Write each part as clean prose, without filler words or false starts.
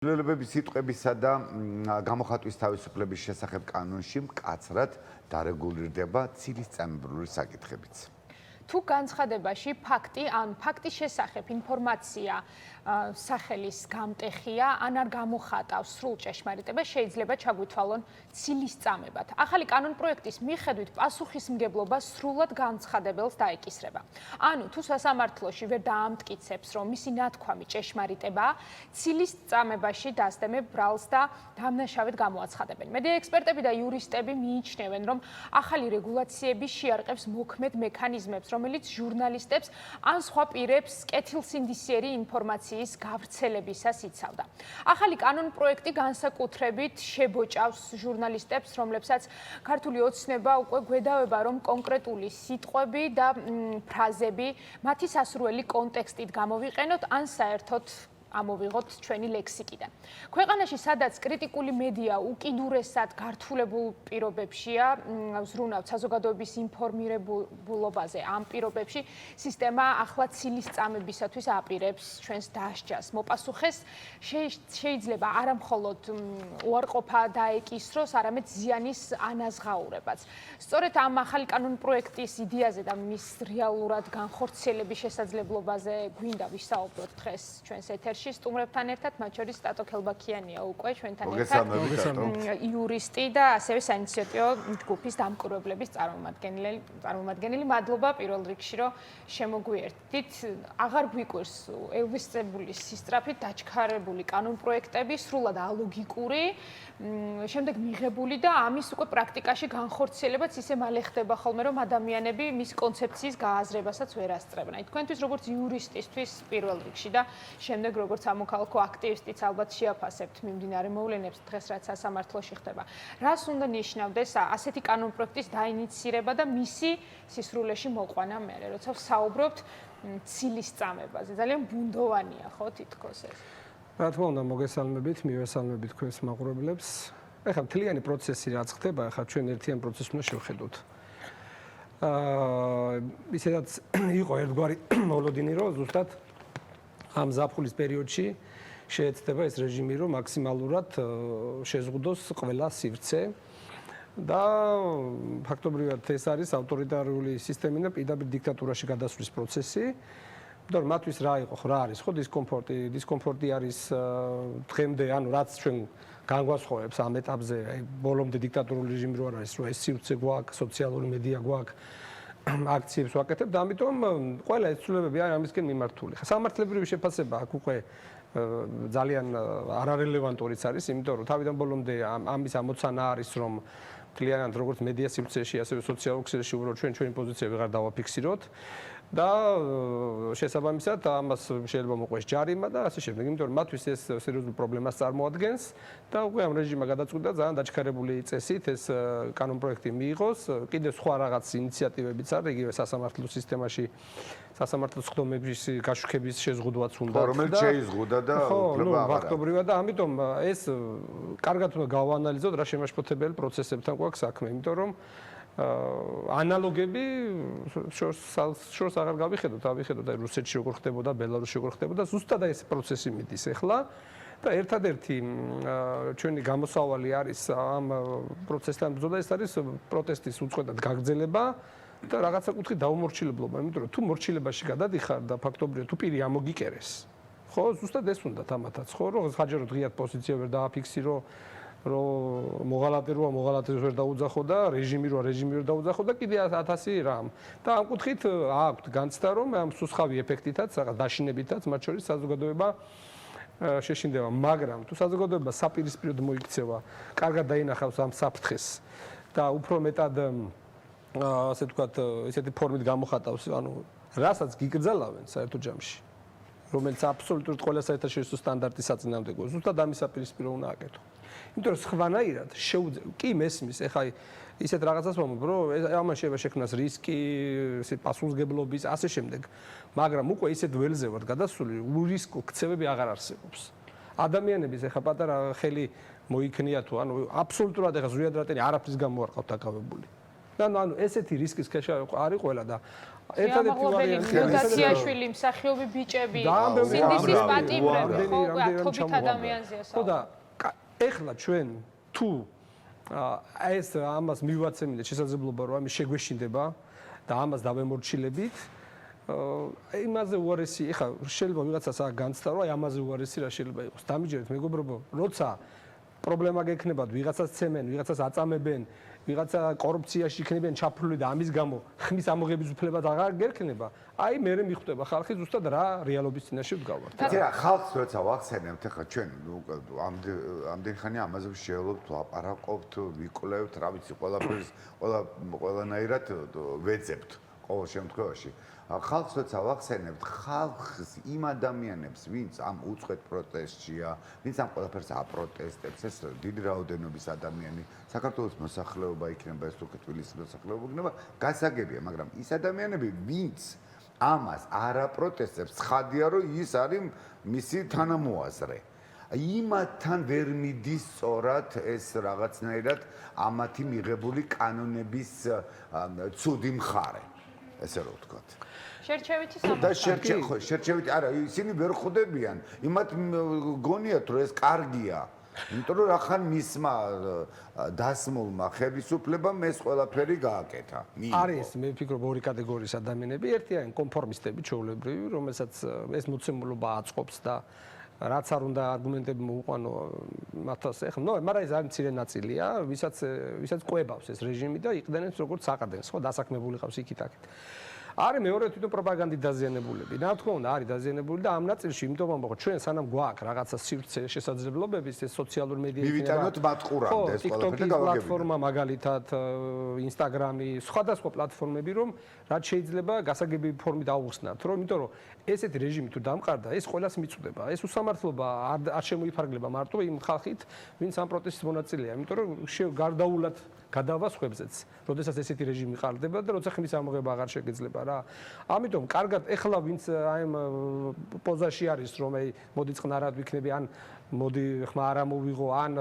ცვლილებების სიტყვებისა და გამოხატვის თავისუფლების შესახებ კანონში მკაცრად დარეგულირდება ცილისწამებრივი საკითხებიც. თუ განცხადებაში ფაქტი ან ფაქტის შესახებ ინფორმაცია სახელის გამტეხია ან არ გამოხატავს სრულ ჭეშმარიტებას, შეიძლება ჩაგვითვალონ ცილისწამებად. ახალი კანონპროექტის მიხედვით პასუხისმგებლობა სრულად განცხადებელს დაეკისრება. ანუ თუ სასამართლოში ვერ დაამტკიცებს, რომ მისი ნათქვამი ჭეშმარიტებაა, ცილისწამებაში დასდემებ ბრალს და დამნაშავედ გამოაცხადებენ. მედია ექსპერტები და იურისტები მიიჩნევენ, რომ ახალი რეგულაციები შეარყევს მოქმედ მექანიზმებს, რომელიც ჟურნალისტებს ან სხვა პირებს კეთილსინდისიერი ინფორმაციის გავრცელებისას იცავდა. ახალი კანონპროექტი განსაკუთრებით შებოჭავს ჟურნალისტებს, რომლებსაც ქართული ოცნება უკვე გვედავება, რომ კონკრეტული სიტყვები და ფრაზები მათი სასურველი კონტექსტით გამოვიყენოთ ან საერთოდ ამოვიღოთ ჩვენი ლექსიკიდან. ქვეყანაში, სადაც კრიტიკული მედია უკიდურესად გართულებულ პირობებშია, ვზრუნავთ საზოგადოების ინფორმირებულობაზე, ამ პირობებში სისტემა ახლა ცილისწამებისათვის აპირებს ჩვენს დასჯას. მოპასუხეს შეიძლება არა მხოლოდ უარყოფა დაეკისროს, არამედ ზიანის ანაზღაურებაც. სწორედ ამ ახალი კანონპროექტის იდეაზე და მის რეალურად განხორციელების შესაძლებლობაზე გვინდა ვისაუბროთ დღეს ჩვენს ეთერში. სტუმრებთან ერთად, მათ შორის სტატო ქელბაქიანია უკვე ჩვენთან ერთად, იურისტი და ასევე საინიციატივო ჯგუფის დამკვირვებლების წარმომადგენელი. მადლობა პირველ რიგში, რომ შემოგვიერთდით. აღარ გვიკვირს ელვისწებულის სისწრაფით დაჩქარებული კანონპროექტები, სრულად ალოგიკური, შემდეგ მიღებული და ამის უკვე პრაქტიკაში განხორციელებაც ისე მალე ხდება ხოლმე, რომ ადამიანები მის კონცეფციის გააზრებასაც ვერ ასწრებენ. თქვენთვის როგორც იურისტისთვის პირველ რიგში და შემდეგ როგორც სამოქალაქო აქტივისტიც ალბათ შეაფასებთ მიმდინარე მოვლენებს დღეს რაც სასამართლოში ხდება. რას უნდა ნიშნავდეს ასეთი კანონპროექტის დაინიცირება და მისი სისრულეში მოყვანა მერე, როცა ვსაუბრობთ ცილისწამებაზე. ძალიან ბუნდოვანია ხო თითქოს ეს. რა თქმა უნდა, მოგესალმებით, მივესალმებით თქვენს მაყურებლებს. ეხლა მთლიანი პროცესი რაც ხდება, ეხლა ჩვენ ერთიან პროცესს უნდა შევხედოთ. ისედაც იყო ერთგვარი მოლოდინი, რომ ზუსტად ამ ზაფხულის პერიოდში შეეცდება ეს რეჟიმი, რომ მაქსიმალურად შეზღუდოს ყველა სივრცე და ფაქტობრივად ეს არის ავტორიტარული სისტემი და პირდაპირ დიქტატურაში გადასვლის პროცესი. იმიტომ რომ მათთვის რა იყო, რა არის ხო დისკომფორტი? დისკომფორტი არის დღემდე, ანუ რაც ჩვენ განგვასხოვებს ამ ეტაპზე, აი ბოლომდე დიქტატურული რეჟიმი რო არ არის, რომ ეს სივრცე გვაქვს, სოციალური მედია გვაქვს, აქციებს ვაკეთებ და ამიტომ ყველა ეს ცვლილებები არის ამისკენ მიმართული. სამართლებრივი შეფასება აქ უკვე ძალიან არარელევანტურიც არის, იმიტომ რომ თავიდან ბოლომდე ამის ამოცანა არის, რომ მთლიანად როგორც მედია სივრცეში, ასევე სოციალურ ქსელში უბრალოდ ჩვენი პოზიცია ვეღარ დავაფიქსიროთ და შესაბამისად ამას შეიძლება მოყვეს ჯარიმა და ასე შემდეგ, იმიტომ რომ მათთვის ეს სერიოზულ პრობლემას წარმოადგენს და უკვე ამ რეჟიმმა გადაწყვიტა ძალიან დაჩქარებული წესით ეს კანონპროექტი მიიღოს. კიდევ სხვა რაღაც ინიციატივებიც არის, იგივე სასამართლო სისტემაში სასამართლო სხდომების გაშუქების შეზღუდვაც უნდა და რომელიც შეიზღუდა და უფლება აღარა. ფაქტობრივად და ამიტომ ეს კარგად უნდა გავაანალიზოთ რა შემაშფოთებელი პროცესებთან გვაქვს საქმე, იმიტომ რომ ანალოგები შორს აღარ გავიხედოთ, ავიხედოთ აი რუსეთში როგორ ხდებოდა, ბელარუსში როგორ ხდებოდა, ზუსტად აი ეს პროცესი მიდის ახლა და ერთადერთი ჩვენი გამოსავალი არის ამ პროცესთან ბრძოლა, ეს არის პროტესტის უწყვეტად გაგრძელება და რაღაცა კუთხით დაუმორჩილებლობა, იმიტომ რომ თუ მორჩილებაში გადადიხარ და ფაქტობრივად თუ პირი ამოგიკერეს, ხო, ზუსტად ეს უნდა თამათაც, ხო, რომ ხაჯერო დღიად პოზიცია ვერ დააფიქსირო, რომ მოღალატეს ვერ დაუძახო და რეჟიმი ვერ დაუძახო და კიდე 1000 რამ. და ამ კუთხით აქვთ განცდა, რომ ამ სუსხავი ეფექტითაც, რაღაც დაშინებითაც, მათ შორის საზოგადოება შეშინდება, მაგრამ თუ საზოგადოება საპირისპიროდ მოიქცევა, კარგად დაინახავს ამ საფრთხეს და უფრო მეტად ასე ვთქვათ, ესეთი ფორმით გამოხატავს, ანუ რასაც გიგრძელავენ საერთო ჯამში, რომელიც აბსოლუტურად ყველა საერთაშორისო სტანდარტის საწინააღმდეგოა, ზუსტად ამის საპირისპირო უნდა აკეთო. იმიტომ რომ სხვანაირად კი მესმის, ეხლა ისეთ რაღაცას ვამბობ, რომ ამან შეიძლება შექმნას რისკი, პასუხისმგებლობის, ასე შემდეგ, მაგრამ უკვე ისეთ ველზე ვარ გადასული, ურისკო ქცევები აღარ არსებობს. ადამიანების ეხლა პატარა ხელი მოიქნია თუ, ანუ აბსოლუტურად ეხლა ზრიად რატენი არაფრის გამო არ ყავთ დაკავებული. და ანუ ესეთი რისკის ქვეშ არის ყველა და ერთადერთი ვარიანტი მოდაციაშვილი მსახიობი ბიჭები სინდისის პატიმრები ხო ათობით ადამიანზეა ხო და ეხლა ჩვენ თუ ეს ამას მივაცემინეთ შესაძლებლობა რომ ამის შეგვეშინდება და ამას დავემორჩილებით იმაზე უარესი ეხლა შეიძლება ვიღაცას აქ განცდა რომ აი ამაზე უარესი რა შეიძლება იყოს დამიჯერეთ მეგობრებო როცა პრობლემა გექნებათ ვიღაცას ცემენ ვიღაცას აწამებენ ვიღაცა კორუფციაში იქნებიან ჩაფრული და ამის გამო ხმის ამოღების უფლება აღარ გექნება აი მე მიხვდება ხალხი ზუსტად რა რეალობის წინაშე ვდგავართ იცი რა ხალხს როცა ვახსენებთ ახლა ჩვენ ამდენ ხანი ამაზე ვშევლობთ ვაპარაკობთ ვიკვლევთ რა ვიცი ყველანაირად ვეძებთ ყოველ შემთხვევაში ხალხს როცა ვახსენებთ ხალხს იმ ადამიანებს ვინც ამ უწყვეტ პროტესტშია ვინც ამ ყველაფერს აპროტესტებს ეს დიდი რაოდენობის ადამიანი საქართველოს მოსახლეობა იქნება ეს თუ თბილისის მოსახლეობა იქნება გასაგებია მაგრამ ის ადამიანები ვინც ამას არ აპროტესტებს ცხადია რომ ის არის მისი თანამოაზრე იმათთან ვერ მიდის სწორად ეს რაღაცნაირად ამათი მიღებული კანონების ცუდი მხარე ესე რომ ვთქვათ შერჩევითი და შერჩევითი არა ისინი ვერ ხვდებიან იმათ გონიათ რომ ეს კარგია იმიტომ რომ რახან მისმა დასმულმა ხელისუფლებამ ეს ყველაფერი გააკეთა არის მე ვფიქრობ ორი კატეგორიის ადამიანები ერთი არის კონფორმისტები ჩვეულებრივი რომელსაც ეს მოცემულობა აწყობს და რაც არ უნდა არგუმენტები მოუყვანო მათას ეხლა ნუ მაგრამ ეს არის მცირე ნაწილია ვისაც ყვებავს ეს რეჟიმი და იყდენს როგორც საყრდენს ხო დასაქმებული ყავს იქით-აქეთ არის მეორე თვითონ პროპაგანდით დაზიანებულები. რა თქმა უნდა, არის დაზიანებული და ამ ნაწილში, იმიტომ რომ ჩვენ სანამ გვაქვს რაღაცა სივრცე შესაძლებლობების, ეს სოციალური მედია მივიტანოთ მათ ყურამდე ეს ყველაფერი და გავაგებინოთ. პლატფორმა მაგალითად, ინსტაგრამი, სხვადასხვა პლატფორმები, რომ რაც შეიძლება გასაგებია ფორმით აუხსნათ, რომ იმიტომ რომ ესეთი რეჟიმი თუ დამყარდა, ეს ყველას მიწუდება. ეს უსამართლობა არ შემოიფარგლება მარტო იმ ხალხით, ვინც ამ პროტესტის მონაწილეა, იმიტომ რომ გარდაულად გადავა სხვებზეც. როდესაც ესეთი რეჟიმი ყარდება და როცა ხმის ამოღება აღარ შეგეძლება რა. ამიტომ კარგად ეხლა ვინც აი ამ პოზაში არის რომ აი მოდი წყნარად ვიქნები ან მოდი ხმა არ ამოვიღო ან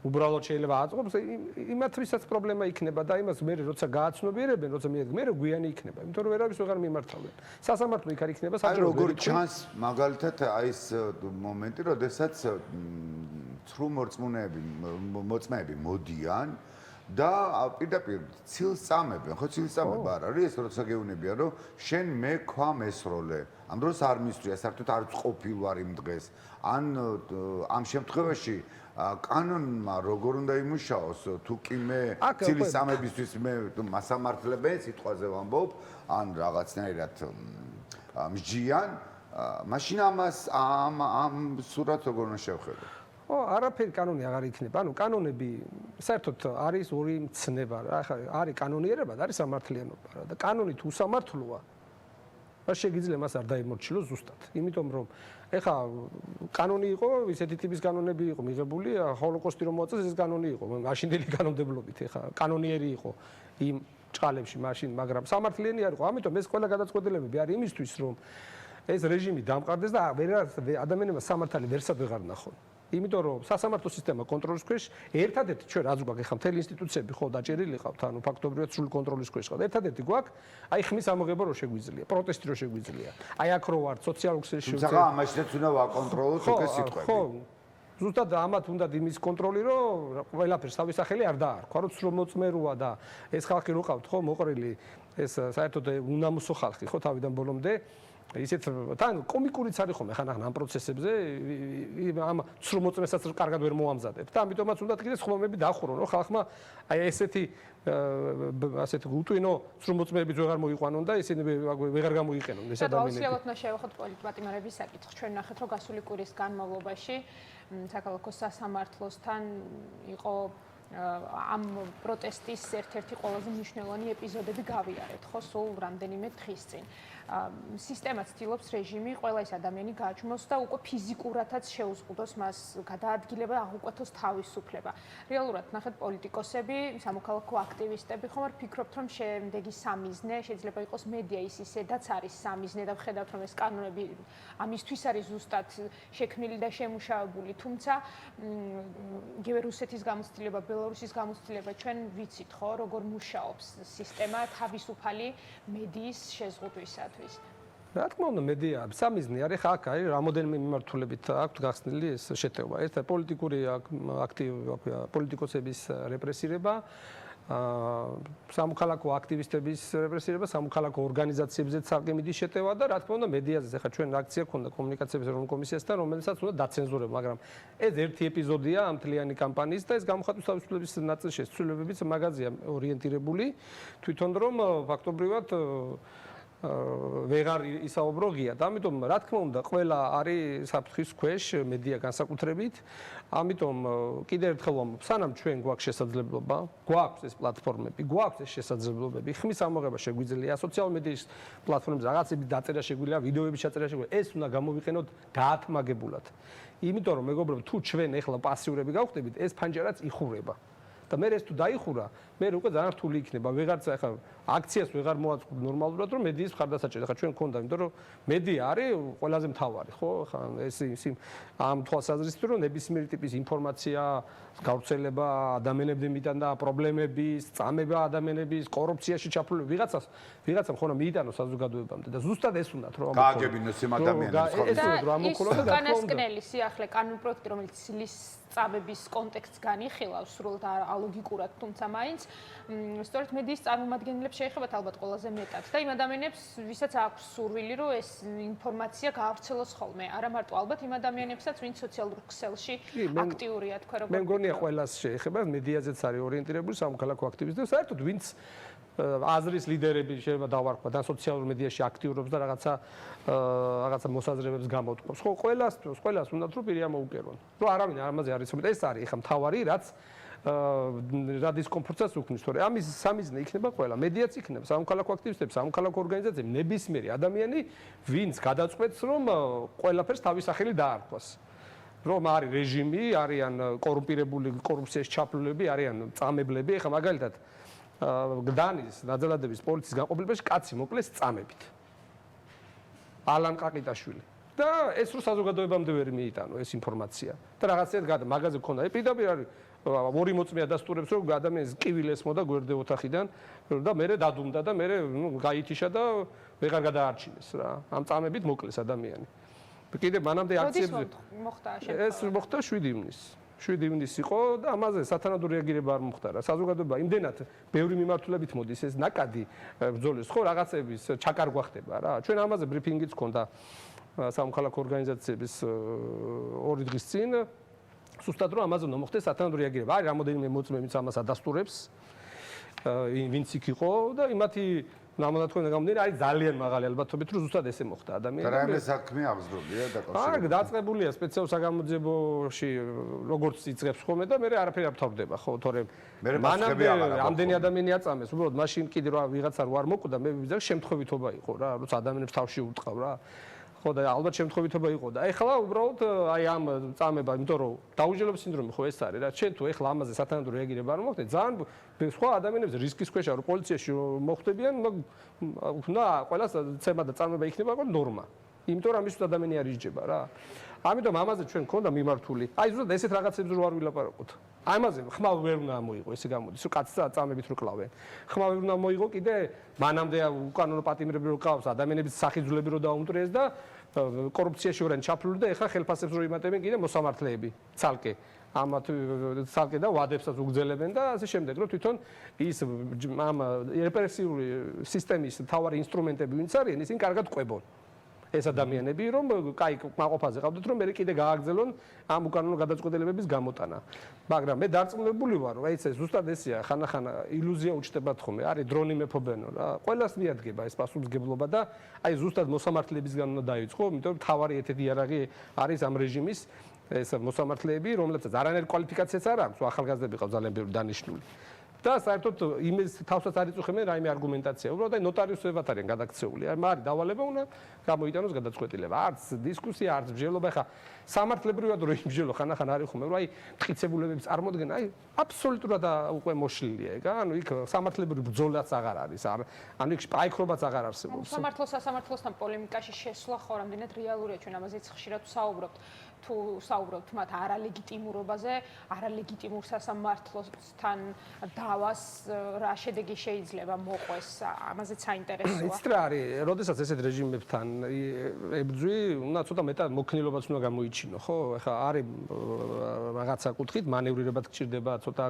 უბრალოდ შეიძლება აწყობს იმათვისაც პრობლემა იქნება და იმას მე როცა გააცნობიერებენ როცა მე გვიანი იქნება იმიტომ რომ ვერავის ვეღარ მიმართავენ სასამართლო იქ არ იქნება საჯარო როგორ ჩანს მაგალითად აი ეს მომენტი როდესაც ცრუ მოწმეები მოდიან და პირდაპირ ცილს წამებენ, ხო ცილს წამება არ არის ეს როცა გეუბნებიან რომ შენ მე ქვა მესროლე. ამ დროს არ მისწვია საერთოდ არ ყოფილ ვარ იმ დღეს. ან ამ შემთხვევაში კანონმა როგორ უნდა იმუშაოს თუ კი მე ცილის წამებისთვის მე მასამართლებენ სიტყვაზე ვამბობ ან რაღაცნაირად მსჯიან მაშინ ამას ამ სურათს როგორ უნდა შევხედო არაფერი კანონი აღარ იქნება. ანუ კანონები საერთოდ არის ორი მცნება რა. ახლა არის კანონიერება და არის სამართლიანობა რა. და კანონი თუ უსამართლოა, რა შეიძლება მას არ დაიმორჩილოს ზუსტად. იმიტომ რომ ეხლა კანონი იყო, ისეთი ტიპის კანონები იყო მიღებული, ჰოლოკოსტი რომ მოაწეს ეს კანონი იყო. მაშინდელი კანონმდებლობით ეხლა კანონიერი იყო იმ ჭყალებში მაშინ, მაგრამ სამართლიანი არ იყო. ამიტომ ეს ყველა გადაწყვეტილებები არის იმისთვის, რომ ეს რეჟიმი დამყარდეს და ადამიანებმა სამართალი ვერსად ვეღარ ნახონ. იმიტომ რომ სასამართლო სისტემა კონტროლის ქვეშ ერთადერთი ჩვენ რაც გვაქვს ახლა მთელი ინსტიტუციები ხო დაჭერილი ყავთ ანუ ფაქტობრივად სრული კონტროლის ქვეშ ყავთ ერთადერთი გვაქვს აი ხმის ამოღება რო შეგვიძლია პროტესტი რო შეგვიძლია აი აქ რო ვარ სოციალურ ქსელში თუმცა ამაშიც უნდა ვაკონტროლოთ უკვე სიტყვები ხო ზუსტად ამათ უნდა იმის კონტროლი რომ ყველაფერს თავის სახელი არ დაარქვა რომ სრულ მოწმეროა და ეს ხალხი რო ყავთ ხო მოყრილი ეს საერთოდ უნამუსო ხალხი ხო თავიდან ბოლომდე ისეთ თან კომიკურიც არის ხომ ახლა ამ პროცესებზე ამ სრულ მოწმესაც კარგად ვერ მოამზადებთ და ამიტომაც უნდა თქვი ხმომები დახურონ რომ ხალხმა აი ესეთი ასეთი უტვინო სრულ მოწმეებიც ვეღარ მოიყვანონ და ისინი ვეღარ გამოიყენონ ეს ადამიანები. აუცილებლად უნდა შევეხოთ პოლიტპატიმრების საკითხს. ჩვენ ნახეთ რომ გასული კვირის განმავლობაში საქალაქო სასამართლოსთან იყო ამ პროტესტის ერთ-ერთი ყველაზე მნიშვნელოვანი ეპიზოდები გავიარეთ ხო სულ რამდენიმე დღის წინ. სისტემა ცდილობს რეჟიმი ყველა ეს ადამიანი გააჩნოს და უკვე ფიზიკურადაც შეუზღუდოს მას გადაადგილება და აღუკვეთოს თავისუფლება. რეალურად ნახეთ პოლიტიკოსები, სამოქალაქო აქტივისტები ხომ არ ფიქრობთ რომ შემდეგი სამიზნე შეიძლება იყოს მედია ის ისედაც არის სამიზნე და ვხედავთ რომ ეს კანონები ამისთვის არის ზუსტად შექმნილი და შემუშავებული თუმცა იგივე რუსეთის გამოცდილება ბელარუსის გამოცდილება ჩვენ ვიცით ხო, როგორ მუშაობს სისტემა თავისუფალი მედიის შეზღუდვისათვის. რა თქმა უნდა, მედია სამიზნე არის, ხა აქ არის რამოდენიმე მიმართულებით აქვთ გახსნილი ეს შეტევა. ერთ პოლიტიკური პოლიტიკოსების რეპრესირება, სამოქალაქო აქტივისტების რეპრესირება, სამოქალაქო ორგანიზაციებზეც ცალკე მიდის შეტევა და რა თქმა უნდა, მედიაზე ხა ჩვენ აქცია ქონდა კომუნიკაციების ეროვნულ კომისიასთან, რომელსაც უნდა დაცენზურება, მაგრამ ეს ერთი ეპიზოდია ამ მთლიანი კამპანიის და ეს გამოხატვის თავისუფლების ნაწილში ცვლილებებიც მაგაზია ორიენტირებული თვითონ რომ ფაქტობრივად ვეღარ ისაუბრო ღიად. ამიტომ რა თქმა უნდა, ყველა არის საფრთხის ქვეშ მედია განსაკუთრებით. ამიტომ კიდევ ერთხელ ვამბობ, სანამ ჩვენ გვაქვს შესაძლებლობა, გვაქვს ეს პლატფორმები, გვაქვს ეს შესაძლებლობები, ხმის ამოღება შეგვიძლია, სოციალურ მედიის პლატფორმებზე რაღაცები დაწერა შეგვიძლია, ვიდეოები ჩაწერა შეგვიძლია, ეს უნდა გამოვიყენოთ გაათმაგებულად. იმიტომ რომ მეგობრებო, თუ ჩვენ ეხლა პასიურები გავხდებით, ეს ფანჯარაც იხურება. და მე ეს თუ დაიხურა, მე უკვე ძალიან რთული იქნება. ვეღარც ახლა აქციას ვეღარ მოაწყობ ნორმალურად, რომ მედიის მხარდასაჭერად. ახლა ჩვენ გქონდა, იმიტომ რომ მედია არის ყველაზე მთავარი, ხო? ახლა ეს ამ თვალსაზრისით, რომ ნებისმიერი ტიპის ინფორმაცია, გავრცელება ადამიანებიდან და პრობლემების, წამება ადამიანების, კორუფციაში ჩაფლული ვიღაცამ ხონა მიიტანოს საზოგადოებამდე და ზუსტად ეს უნდათ რომ გააგებინოს იმ ადამიანებს ხო? ეს უნდა რომ ამოქოლოს და უკანასკნელი სიახლე კანონპროექტი, რომელიც ცილის წამების კონტექსტს განიხილავს სრულად ალოგიკურად, თუმცა მაინც სწორედ მედიის წარმომადგენლებს შეეხებათ ალბათ ყველაზე მეტად და იმ ადამიანებს, ვისაც აქვს სურვილი, რომ ეს ინფორმაცია გაავრცელოს ხოლმე, არა მარტო ალბათ იმ ადამიანებსაც, ვინც სოციალურ ქსელში აქტიურია, თქვენ როგორ მე მგონია ყველას შეეხება, მედიაზეც არის ორიენტირებული სამოქალაქო აქტივისტები, საერთოდ ვინც აზრის ლიდერები შეიძლება დავარქვა და სოციალურ მედიაში აქტიურობს და რაღაცა მოსაზრებებს გამოთქვამს. ხო, ყველას უნდათ რომ პირი ამოუკერონ. რომ არავინ ამაზე არ იცოდეს, ეს არის ახლა მთავარი, რაც რა დისკომფორტსაც უქმნის, თორე ამის სამიზნე იქნება ყველა, მედიაც იქნება, სამოქალაქო აქტივისტები, სამოქალაქო ორგანიზაციები, ნებისმიერი ადამიანი, ვინც გადაწყვეტს, რომ ყველაფერს თავის სახელი დაარქვას. რომ არის რეჟიმი, არიან კორუმპირებული, კორუფციაში ჩაფლულები, არიან წამებლები, ახლა მაგალითად გდანის ნაძალადების პოლიციის განყოფილებაში კაცი მოკლეს წამებით. ალან ყაყიტაშვილი. და ეს რო საზოგადოებამდე ვერ მიიტანო ეს ინფორმაცია. და რაღაცა მაგაზე გქონდა. პირდაპირ არის ორი მოწმე ადასტურებს, რომ ადამიანს კივილი ესმოდა გვერდე ოთახიდან და მე დადუმდა და მე გაითიშა და ვეღარ გადაარჩინეს რა. ამ წამებით მოკლეს ადამიანი. კიდე მანამდე აქციებზე მოხდა ეს მოხდა 7 ივნის. 7 ივნის იყო და ამაზე სათანადო რეაგირება არ მოხდა რა. საზოგადოება იმდენად ბევრი მიმართულებით მოდის ეს ნაკადი ბრძოლის ხო რაღაცების ჩაკარგვა ხდება რა. ჩვენ ამაზე ბრიფინგიც ჰქონდა სამოქალაქო ორგანიზაციების 2 დღის წინ. ზუსტად რომ ამაზე უნდა მოხდეს სათანადო რეაგირება. არის რამოდენიმე მოწმე, ვინც ამას ადასტურებს. ვინც იქ იყო და იმათი ნამონათქვამი გამომდინარე არის ძალიან მაღალი ალბათობით რომ ზუსტად ესე მოხდა ადამიანს. და რაიმე საქმე აღზრდილია დაკავშირებით. არა, დაწყებულია სპეციალურ საგამოძიებოში როგორც იწყებს ხოლმე და მე არაფერი არ თავდება ხო, თორემ მანამდე ამდენი ადამიანი აწამეს, უბრალოდ მაშინ კიდე რა ვიღაცა რო არ მოკვდა, მე ვიზარ შემთხვევითობა იყო რა, როცა ადამიანებს თავში უტყავ რა. ხო და ალბათ შემთხვევითობა იყო და ეხლა უბრალოდ აი ამ წამება, იმიტომ რომ დაუჯერებლობის სინდრომი ხო ეს არის რა. ჩვენ თუ ეხლა ამაზე სათანადო რეაგირება არ მოხდეთ, ძალიან სხვა ადამიანებს რისკის ქვეშ რო პოლიციაში მოხვდებიან, უნდა ყველას ცემა და წამება იქნება ყო ნორმა. იმიტომ რომ ამის ადამიანი არ იჯება რა. ამიტომ ამაზე ჩვენ გქონდა მიმართული. აი ზუსტად ესეთ რაღაცებს რო არ ვილაპარაკოთ. ამაზე ხმალ ვერ უნდა მოიღო, ესე გამოდის, რომ კაცს წამებით რო კლავენ. ხმალ ვერ უნდა მოიღო კიდე მანამდე უკანონო პატიმრები რო ყავს, ადამიანების სახიძულები რო დაუმტვრიეს და კორუფციაში ვარენ ჩაფლული და ეხლა ხელფასებს რო იმატებენ კიდე მოსამართლეები, ცალკე. ამათ ცალკე და ვადებსაც უგზელებენ და ასე შემდეგ, რომ თვითონ ის ამ რეპრესიული სისტემის მთავარი ინსტრუმენტები ვინც არიან, ისინი კარგად ყვებონ. ეს ადამიანები რომ კაი მაყოფაზე ყავდეთ რომ მე კიდე გააგზელონ ამ უკანონო გადაწყვეტილებების გამოტანა. მაგრამ მე დარწმუნებული ვარ რომ აი ეს ზუსტად ესეა ხანახანა ილუზია უჩნდებათ ხოლმე არის დრონი მეფობენო რა. ყველას მიადგება ეს პასუხისმგებლობა და აი ზუსტად მოსამართლეებისგან უნდა დაიწყო, იმიტომ რომ თავარი ერთ-ერთი იარაღი არის ამ რეჟიმის ეს მოსამართლეები, რომლებსაც არანაირი კვალიფიკაციაც არ აქვს, ახალგაზრდები ყავს ძალიან ბევრი დანიშნული. და საერთოდ იმის თავსაც არ იწუხებენ რაიმე არგუმენტაცია. უბრალოდ აი ნოტარიუსებად არიან გადაქცეული. არის დავალება უნდა გამოიტანოს გადაწყვეტილება. არც დისკუსია, არც ბრძოლობა. ხა სამართლებრივად რო იმბრძოლო ხანახან არის ხომ, რომ აი მტკიცებულებების წარმოდგენა აი აბსოლუტურად უკვე მოშლილია ეგ. ანუ იქ სამართლებრივი ბრძოლაც აღარ არის. ანუ იქ პაიქრობაც აღარ არსებობს. სამართლოსთან პოლემიკაში შესვლა ხო რამდენად რეალურია, ჩვენ ამაზეც ხშირად ვსაუბრობთ. თუ საუბრობთ მათ არალეგიტიმურობაზე, არალეგიტიმურ სასამართლოსთან დავას რა შედეგი შეიძლება მოყვეს, ამაზეც საინტერესოა. იცით რა არის, როდესაც ესეთ რეჟიმებთან ებრძვი, უნდა ცოტა მეტად მოქნილობაც უნდა გამოიჩინო, ხო? ეხლა არის რაღაცა კუთხით მანევრირებად გჭირდება, ცოტა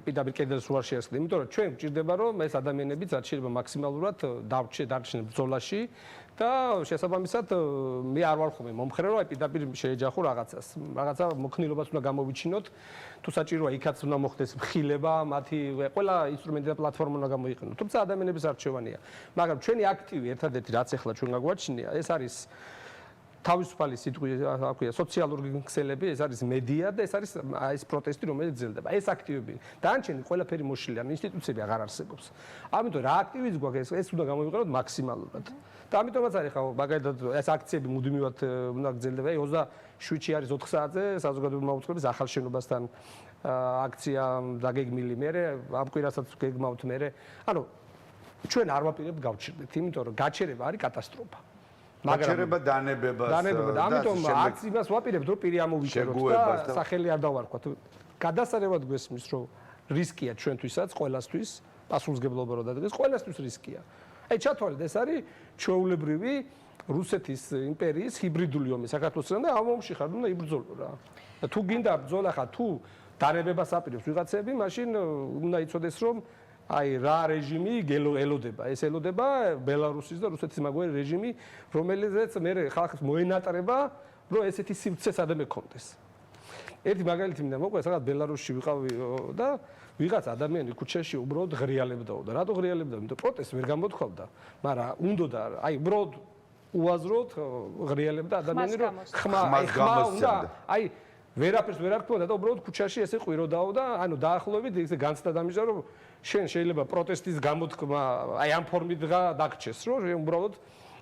პირდაპირ კედელს უარ შეასხდე, იმიტომ რომ ჩვენ გჭირდება რომ ეს ადამიანები რაც შეიძლება მაქსიმალურად დარჩნენ ბრძოლაში და შესაბამისად მე არ ვარ ხოლმე მომხრე რომ აი პირდაპირ შეეჯახო რაღაცას. რაღაცა მოქნილობაც უნდა გამოვიჩინოთ. თუ საჭიროა იქაც უნდა მოხდეს მხილება, მათი ყველა ინსტრუმენტი და პლატფორმა უნდა გამოიყენოთ. თუმცა ადამიანების არჩევანია. მაგრამ ჩვენი აქტივი ერთადერთი რაც ახლა ჩვენ გაგვაჩნია, ეს არის თავისუფალი სიტყვი, რა ქვია, სოციალური ქსელები, ეს არის მედია და ეს არის ეს პროტესტი, რომელიც გრძელდება. ეს აქტივები, დანარჩენი ყველაფერი მოშლილია, ინსტიტუციები აღარ არსებობს. ამიტომ რა აქტივიზმი გვაქვს, ეს უნდა გამოვიყენოთ მაქსიმალურად. და ამიტომაც არის ხა მაგალითად ეს აქციები მუდმივად უნდა გრძელდება. 27-ში არის 4 საათზე საზოგადოებრივი მაუწყებლობის ახალ შენობასთან აქცია დაგეგმილი მერე, ამ კვირასაც გეგმავთ მერე. ანუ ჩვენ არ ვაპირებთ გავჩერდეთ, იმიტომ რომ გაჩერება არის კატასტროფა. გაჩერება დანებებას და ამიტომ არც იმას ვაპირებთ რომ პირი ამოვიჭეროთ და სახელი არ დავარქვათ. გადასარევად გვესმის რომ რისკია ჩვენთვისაც, ყველასთვის, პასუხისმგებლობა რო დადგეს, ყველასთვის რისკია. აი ჩათვალეთ, ეს არის ჩვეულებრივი რუსეთის იმპერიის ჰიბრიდული ომი საქართველოსთან და ამ ომში ხარ უნდა იბრძოლო რა. და თუ გინდა ბრძოლა ხარ, თუ დანებებას აპირებს ვიღაცები, მაშინ უნდა იცოდეს რომ აი რა რეჟიმი ელოდება. ეს ელოდება ბელარუსის და რუსეთის მაგვარი რეჟიმი, რომელზეც მე ხალხს მოენატრება, რომ ესეთი სივრცე სადმე კონდეს. ერთი მაგალითი მინდა მოყვეს, რაღაც ბელარუსში ვიყავი და ვიღაც ადამიანი ქუჩაში უბრალოდ ღრიალებდაო და რატო ღრიალებდა? იმიტომ პროტესტს ვერ გამოთქვამდა, მაგრამ უნდოდა აი უბრალოდ უაზროდ ღრიალებდა ადამიანი რომ ხმა უნდა აი ვერაფერს ვერ არქმოდა და უბრალოდ ქუჩაში ესე ყვიროდაო და ანუ დაახლოებით ესე განცდა დამიჯდა რომ შენ შეიძლება პროტესტის გამოთქმა აი ამ ფორმით დაგჭეს რომ უბრალოდ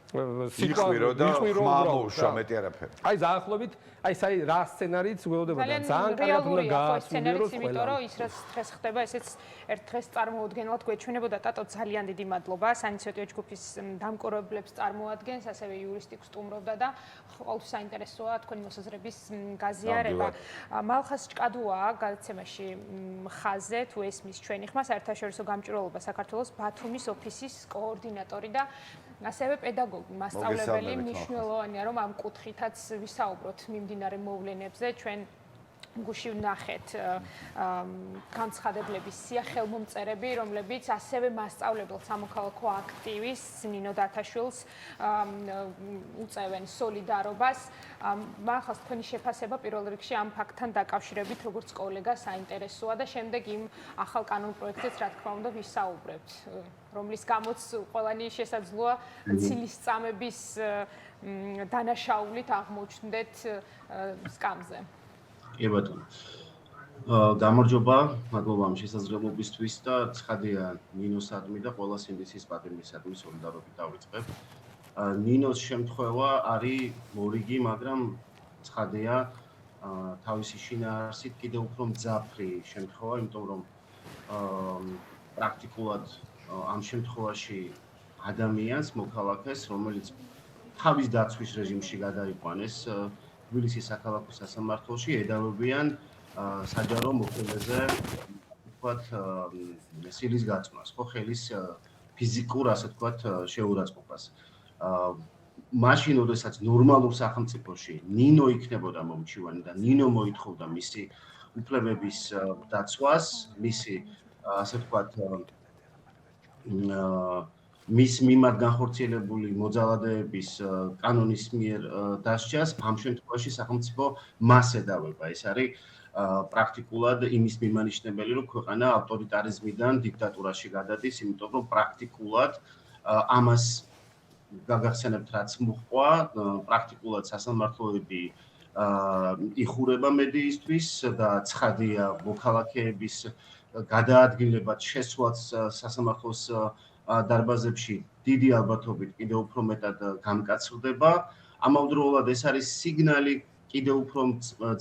სიყვირო და ხმა მოუშვა მეტი არაფერი. აი დაახლოებით აი საი რა სცენარიც ველოდება და ძალიან კარგად უნდა გაასრულოს ყველა. იმიტომ რომ ის რაც დღეს ხდება, ესეც ერთ დღეს წარმოუდგენლად გვეჩვენებოდა. ტატო, ძალიან დიდი მადლობა. საინიციატივო ჯგუფის დამკვირვებლებს წარმოადგენს, ასევე იურისტი სტუმრობდა და ყოველთვის საინტერესოა თქვენი მოსაზრების გაზიარება. მალხას ჭკადუა გადაცემაში ხაზზე თუ ესმის ჩვენი ხმა საერთაშორისო გამჭვირვალობა საქართველოს ბათუმის ოფისის კოორდინატორი და ასევე პედაგოგი, მასწავლებელი, მნიშვნელოვანია რომ ამ კუთხითაც ვისაუბროთ მიმდინარე მოვლენებზე. ჩვენ გუში ვნახეთ განცხადებლების სია ხელმომწერები, რომლებიც ასევე მასწავლებელ სამოქალაქო აქტივის ნინო დათაშვილს უწევენ სოლიდარობას. მახალს თქვენი შეფასება პირველ რიგში ამ ფაქტთან დაკავშირებით როგორც კოლეგა საინტერესოა და შემდეგ იმ ახალ კანონ პროექტზეც რა თქმა უნდა ვისაუბრებთ, რომლის გამოც ყველანი შესაძლოა ცილის წამების დანაშაულით აღმოჩნდეთ სკამზე. კი ბატონო. გამარჯობა, მადლობა ამ შესაძლებლობისთვის და ცხადია ნინოსადმი და ყველა სინდისის პატრონისადმი სოლიდარობით დავიწყებ. ნინოს შემთხვევა არის მორიგი, მაგრამ ცხადია თავისი შინაარსით კიდევ უფრო მძაფრი შემთხვევა, იმიტომ რომ პრაქტიკულად ამ შემთხვევაში ადამიანს მოქალაქეს, რომელიც თავის დაცვის რეჟიმში გადაიყვანეს თბილისის საქალაქო სასამართლოში, ედავებიან საჯარო მოხელეზე ვთქვათ სილის გაწმას, ხო, ხელის ფიზიკურ, ასე ვთქვათ, შეურაცხყოფას. მაშინ, როდესაც ნორმალურ სახელმწიფოში ნინო იქნებოდა მომჩივანი და ნინო მოითხოვდა მისი უფლებების დაცვას, მისი ასე ვთქვათ მის მიმართ განხორციელებული მოძალადეების კანონის მიერ დასჯას, ამ შემთხვევაში სახელმწიფო მას ედავება. ეს არის პრაქტიკულად იმის მიმანიშნებელი, რომ ქვეყანა ავტორიტარიზმიდან დიქტატურაში გადადის, იმიტომ რომ პრაქტიკულად ამას გაგახსენებთ, რაც მოხდა, პრაქტიკულად სასამართლოები იხურება მედიისთვის და ცხადია მოქალაქეების გადაადგილებას შესვლაც სასამართლოს დარბაზებში დიდი ალბათობით კიდევ უფრო მეტად გამკაცრდება. ამავდროულად ეს არის სიგნალი, კიდევ უფრო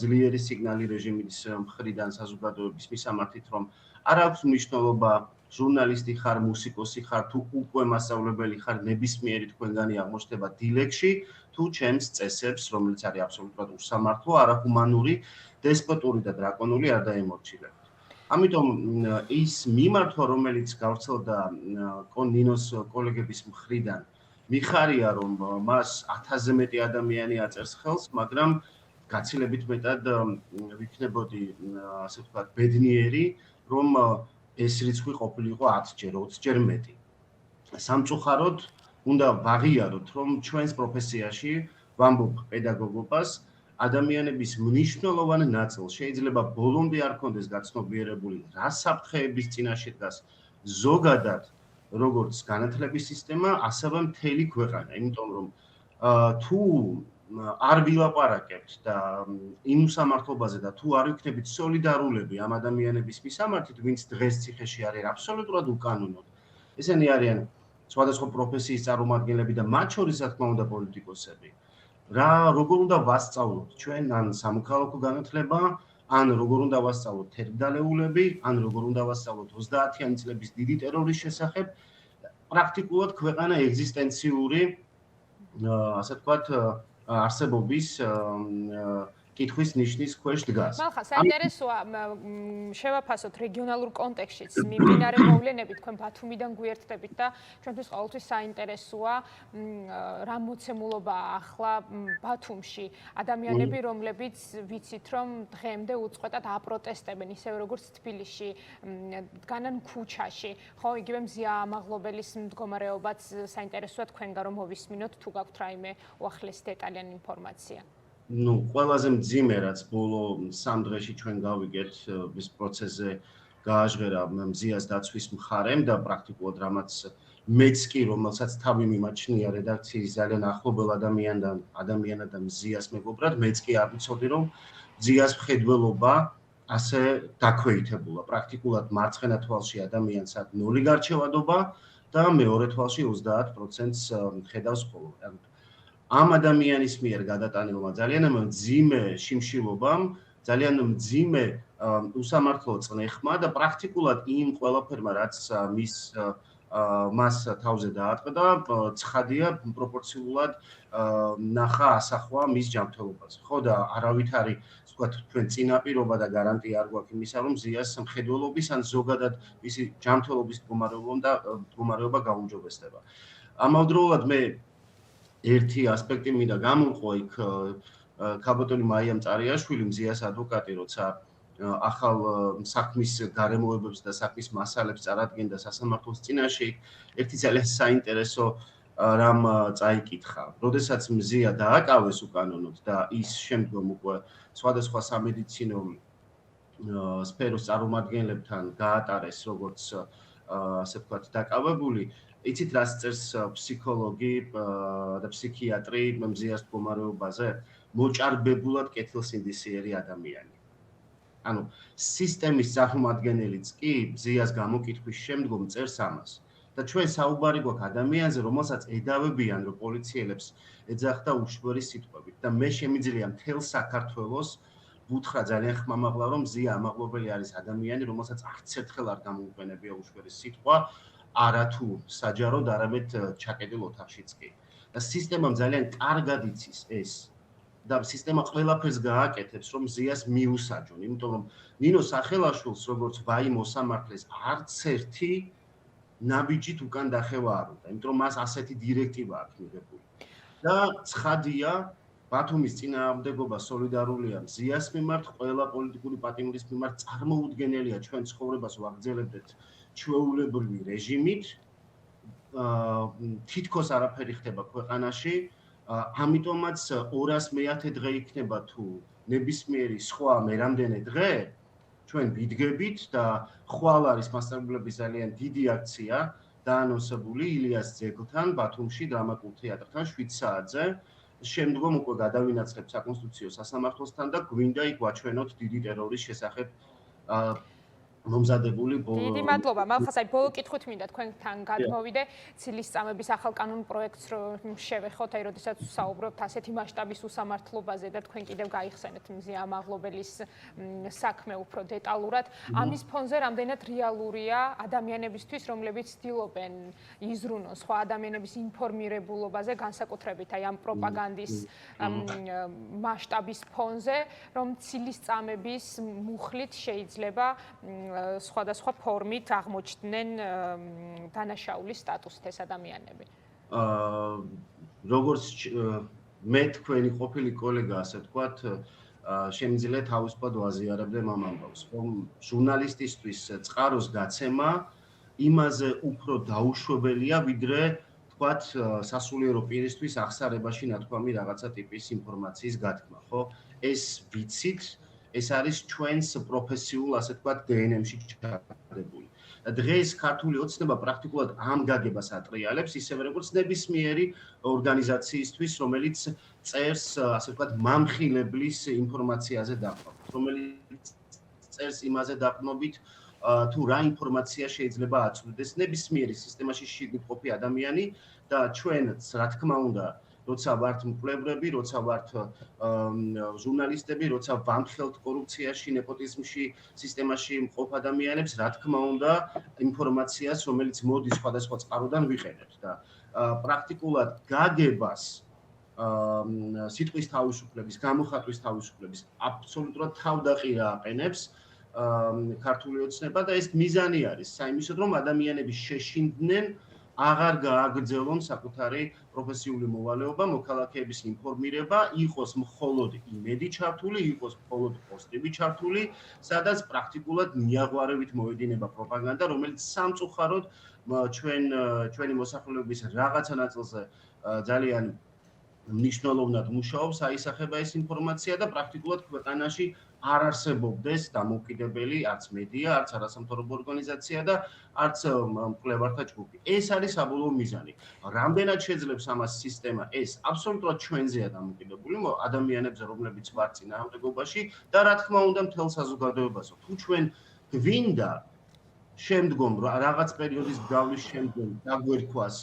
ძლიერი სიგნალი რეჟიმის მხრიდან საზოგადოების მისამართით, რომ არ აქვს მნიშვნელობა ჟურნალისტი ხარ, მუსიკოსი ხარ, თუ უკვე მასწავლებელი ხარ, ნებისმიერი თქვენგანი აღმოჩნდება დილეგში, თუ ჩემს წესებს, რომელიც არის აბსოლუტურად უსამართლო, არაჰუმანური, დესპოტური და დრაკონული არ დაემორჩილებთ. ამიტომ ის მიმართვა, რომელიც გავრცელდა ნინოს კოლეგების მხრიდან, მიხარია, რომ მას 1000-ზე მეტი ადამიანი აწერს ხელს, მაგრამ გაცილებით მეტად ვიქნებოდი, ასე ვთქვათ, ბედნიერი, რომ ეს რიცხვი ყოფილიყო 10-ჯერ, 20-ჯერ მეტი. სამწუხაროდ, უნდა ვაღიაროთ, რომ ჩვენს პროფესიაში, ვამბობ პედაგოგობას, ადამიანების მნიშვნელოვანი ნაწილი შეიძლება ბოლომდე არ ქონდეს გაცნობიერებული, რა საფრთხეების წინაშე დგას ზოგადად, როგორც განათლების სისტემა, ასევე მთელი ქვეყანა, იმიტომ რომ თუ არ ვილაპარაკებთ და იმ უსამართლობაზე და თუ არ ვიქნებით სოლიდარულები ამ ადამიანების მისამართით, ვინც დღეს ციხეში არის აბსოლუტურად უკანონოდ. ესენი არიან სხვადასხვა პროფესიის წარმომადგენლები და მათ შორის, რა თქმა უნდა, პოლიტიკოსები. როგორ უნდა ვასწავლოთ ჩვენ ან სამოქალაქო განათლება, ან როგორ უნდა ვასწავლოთ თერგდალეულები, ან როგორ უნდა ვასწავლოთ 30-იანი წლების დიდი ტერორის შესახებ, პრაქტიკულად ქვეყანა ეგზისტენციური, ასე ვთქვათ, არსებობის კითხვის ნიშნის ქვეშ დგას. მალხა, საინტერესოა შევაფასოთ რეგიონალურ კონტექსტშიც მიმდინარე მოვლენები, თქვენ ბათუმიდან გვიერთდებით და ჩვენთვის ყოველთვის საინტერესოა რა მოცემულობაა ახლა ბათუმში ადამიანები, რომლებიც ვიცით, რომ დღემდე უწყვეტად აპროტესტებენ, ისევე როგორც თბილისში, დგანან ქუჩაში. ხო, იგივე მზია ამაღლობელის მდგომარეობაც საინტერესოა თქვენგან რომ მოვისმინოთ, თუ გაქვთ რაიმე უახლესი დეტალიანი ინფორმაცია. ყველაზე მძიმე რაც ბოლო 3 დღეში ჩვენ გავიგეთ ეს პროცესზე გააჟღერა მზიას დაცვის მხარემ და პრაქტიკულად რამაც მეც კი რომელსაც თავი მიმაჩნია რედაქციის ძალიან ახლობელ ადამიანად და მზიას მეგობრად მეც კი არ ვიცოდი რომ მზიას მხედველობა ასე დაქვეითებულა პრაქტიკულად მარცხენა თვალში ადამიანს აქვს 0 გარჩევადობა და მეორე თვალში 30%-ს ხედავს ყოველ ამ ადამიანის მიერ გადატანილმა ძალიან მძიმე შიმშილობამ, ძალიან მძიმე უსამართლო წნეხმა და პრაქტიკულად იმ ყველაფერმა, რაც მას თავზე დაატყდა, ცხადია პროპორციულად ნახა ასახვა მის ჯანმრთელობაზე. ხო და არავითარი, ვთქვათ, თქვენ წინაპირობა და გარანტია არ გვაქვს იმისა, რომ ზიას მხედველობის ან ზოგადად მისი ჯანმრთელობის მდგომარეობა გაუმჯობესდება. ამავდროულად მე ერთი ასპექტი მინდა გამოვყო იქ ქალბატონი მაია მწარიაშვილი მზიას ადვოკატი როცა ახალ საქმის გარემოებებს და საქმის მასალებს წარადგენდა სასამართლოს წინაშე ერთი ძალიან საინტერესო რამ წაიკითხა. როდესაც მზია დააკავეს უკანონოდ და ის შემდგომ უკვე სხვადასხვა სამედიცინო სფეროს წარმომადგენლებთან გაატარეს როგორც ასე ვთქვათ დაკავებული იცით რას წერს ფსიქოლოგი და ფსიქიატრი მზიას მდგომარეობაზე მოჭარბებულად კეთილსინდისიერი ადამიანი. ანუ სისტემის წარმომადგენელიც კი მზიას გამოკითხვის შემდგომ წერს ამას. და ჩვენ საუბარი გვაქვს ადამიანზე, რომელსაც ედავებიან რომ პოლიციელებს ეძახდა უშვერი სიტყვებით და მე შემიძლია მთელ საქართველოს ვუთხრა ძალიან ხმამაღლა რომ მზია ამაღლობელი არის ადამიანი, რომელსაც არც ერთხელ არ გამოუყენებია უშვერი სიტყვა. არათუ საჯაროდ არამედ ჩაკეტილ ოთახშიც კი. და სისტემამ ძალიან კარგად იცის ეს. და სისტემა ყველაფერს გააკეთებს, რომ ზიას მიუსაჯონ, იმიტომ რომ ნინო სახელაშვილს როგორც ვაი მოსამართლეს არც ერთი ნაბიჯით უკან დახევა არ უნდა, იმიტომ რომ მას ასეთი დირექტივა აქვს მიღებული. და ცხადია, ბათუმის წინააღმდეგობა სოლიდარულია მზიას მიმართ, ყველა პოლიტიკური პატიმრის მიმართ წარმოუდგენელია ჩვენ ცხოვრებას ვაგრძელებდეთ ჩვეულებრივი რეჟიმით თითქოს არაფერი ხდება ქვეყანაში ამიტომაც 200 დღე იქნება თუ ნებისმიერი სხვა მერამდენე დღე ჩვენ ვიდგებით და ხვალ არის მასწავლებლების ძალიან დიდი აქცია დაანონსებული ილიას ძეგლთან ბათუმში დრამატულ თეატრთან 7 საათზე შემდგომ უკვე გადავინაცხებთ საკონსტიტუციო სასამართლოსთან და გვინდა იქ ვაჩვენოთ დიდი ტერორის შესახებ მომზადებული დიდი მადლობა. მალხას, აი ბოლო კითხვით მინდა თქვენთან გადმოვიდე. ცილის წამების ახალ კანონ პროექტს რომ შევეხოთ, აი როდესაც საუბრობთ ასეთი მასშტაბის უსამართლობაზე და თქვენ კიდევ გაიხსენეთ მზია ამაღლობელის საქმე უფრო დეტალურად. ამის ფონზე რამდენად რეალურია ადამიანებისთვის, რომლებიც ცდილობენ იზრუნონ სხვა ადამიანების ინფორმირებულობაზე, განსაკუთრებით აი ამ პროპაგანდის მასშტაბის ფონზე, რომ ცილის წამების მუხლით შეიძლება სხვადასხვა ფორმით აღმოჩნდნენ დანაშაულის სტატუსით ეს ადამიანები. როგორც მე თქვენი ყოფილი კოლეგა, ასე ვთქვათ, შემიძლია თავისუფლად ვაზიარებდე ამ ამბავს, რომ ჟურნალისტისთვის წყაროს გაცემა იმაზე უფრო დაუშვებელია, ვიდრე ვთქვათ, სასულიერო პირისთვის აღსარებაში ნათქვამი რაღაცა ტიპის ინფორმაციის გათქმა, ხო? ეს ვიცით, ეს არის ჩვენს პროფესიულ, ასე ვთქვათ, დნმ-ში ჩადებული. დღეს ქართული ოცნება პრაქტიკულად ამ გაგებას ატრიალებს, ისევე როგორც ნებისმიერი ორგანიზაციისთვის, რომელიც წერს, ასე ვთქვათ, მამხილებლის ინფორმაციაზე დაყრდნობით, რომელიც წერს იმაზე დაყრდნობით, თუ რა ინფორმაცია შეიძლება აწვდეს ნებისმიერი სისტემაში შიგნით ყოფი ადამიანი და ჩვენც, რა თქმა უნდა, როცა ვართ მკვლევრები, როცა ვართ ჟურნალისტები, როცა ვამხელთ კორუფციაში, ნეპოტიზმში, სისტემაში მყოფ ადამიანებს, რა თქმა უნდა, ინფორმაციას, რომელიც მოდის სხვადასხვა წყაროდან ვიყენებთ და პრაქტიკულად გაგებას სიტყვის თავისუფლების, გამოხატვის თავისუფლების აბსოლუტურად თავდაყირა აყენებს ქართული ოცნება და ეს მიზანი არის საიმისოდ, რომ ადამიანები შეშინდნენ აღარ გააგრძელონ საკუთარი პროფესიული მოვალეობა, მოქალაქეების ინფორმირება, იყოს მხოლოდ იმედი ჩართული, იყოს მხოლოდ პოსტები ჩართული, სადაც პრაქტიკულად მიაღვარებით მოედინება პროპაგანდა, რომელიც სამწუხაროდ ჩვენი მოსახლეობის რაღაცა ნაწილზე ძალიან მნიშვნელოვნად მუშაობს, აისახება ეს ინფორმაცია და პრაქტიკულად ქვეყანაში არ არსებობდეს დამოუკიდებელი არც მედია, არც არასამთავრობო ორგანიზაცია და არც მკვლევართა ჯგუფი. ეს არის საბოლოო მიზანი. რამდენად შეძლებს ამას სისტემა, ეს აბსოლუტურად ჩვენზეა დამოკიდებული, ადამიანებზე, რომლებიც ვართ წინააღმდეგობაში და რა თქმა უნდა მთელ საზოგადოებაზე. თუ ჩვენ გვინდა შემდგომ რაღაც პერიოდის გავლის შემდგომ დაგვერქვას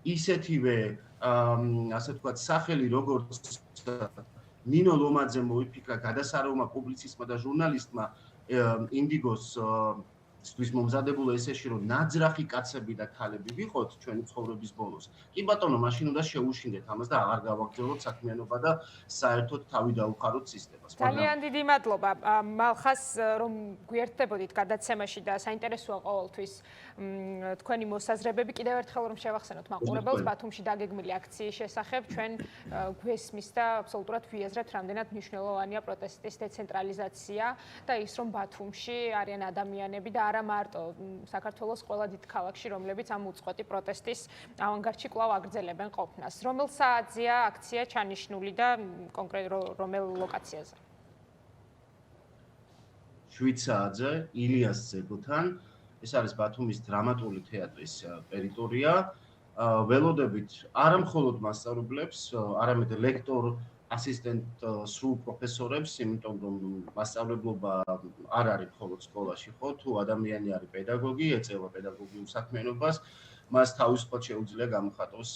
ისეთივე ასე ვთქვათ, სახელი როგორც ნინო ლომაძე მოიფიქრა გადასარევმა პუბლიცისტმა და ჟურნალისტმა ინდიგოს თვის მომზადებულ ესეში, რომ ნაძრახი კაცები და ქალები ვიყოთ ჩვენი ცხოვრების ბოლოს. კი ბატონო, მაშინ უნდა შეუშინდეთ ამას და აღარ გავაგრძელოთ საქმიანობა და საერთოდ თავი დაუხაროთ სისტემას. ძალიან დიდი მადლობა მალხას, რომ გვიერთდებოდით გადაცემაში და საინტერესოა ყოველთვის თქვენი მოსაზრებები. კიდევ ერთხელ რომ შევახსენოთ მაყურებელს ბათუმში დაგეგმილი აქციის შესახებ, ჩვენ გვესმის და აბსოლუტურად ვიაზრებთ, რამდენად მნიშვნელოვანია პროტესტის დეცენტრალიზაცია და ის, რომ ბათუმში არიან ადამიანები და არა მარტო საქართველოს ყველა დიდ ქალაქში, რომლებიც ამ უწყვეტი პროტესტის ავანგარდში კვლავ აგრძელებენ ყოფნას. რომელ საათზეა აქცია ჩანიშნული და კონკრეტულად რომელ ლოკაციაზე? 7 საათზე ილიას ძეგლთან. ეს არის ბათუმის დრამატული თეატრის ტერიტორია. ველოდებით არა მხოლოდ მასწავლებლებს, არამედ ლექტორ, ასისტენტ, სრულ პროფესორებს, იმიტომ რომ მასწავლებლობა არ არის მხოლოდ სკოლაში, ხო, თუ ადამიანი არის პედაგოგი, ეწევა პედაგოგიურ საქმიანობას, მას თავისუფლად შეუძლია გამოხატოს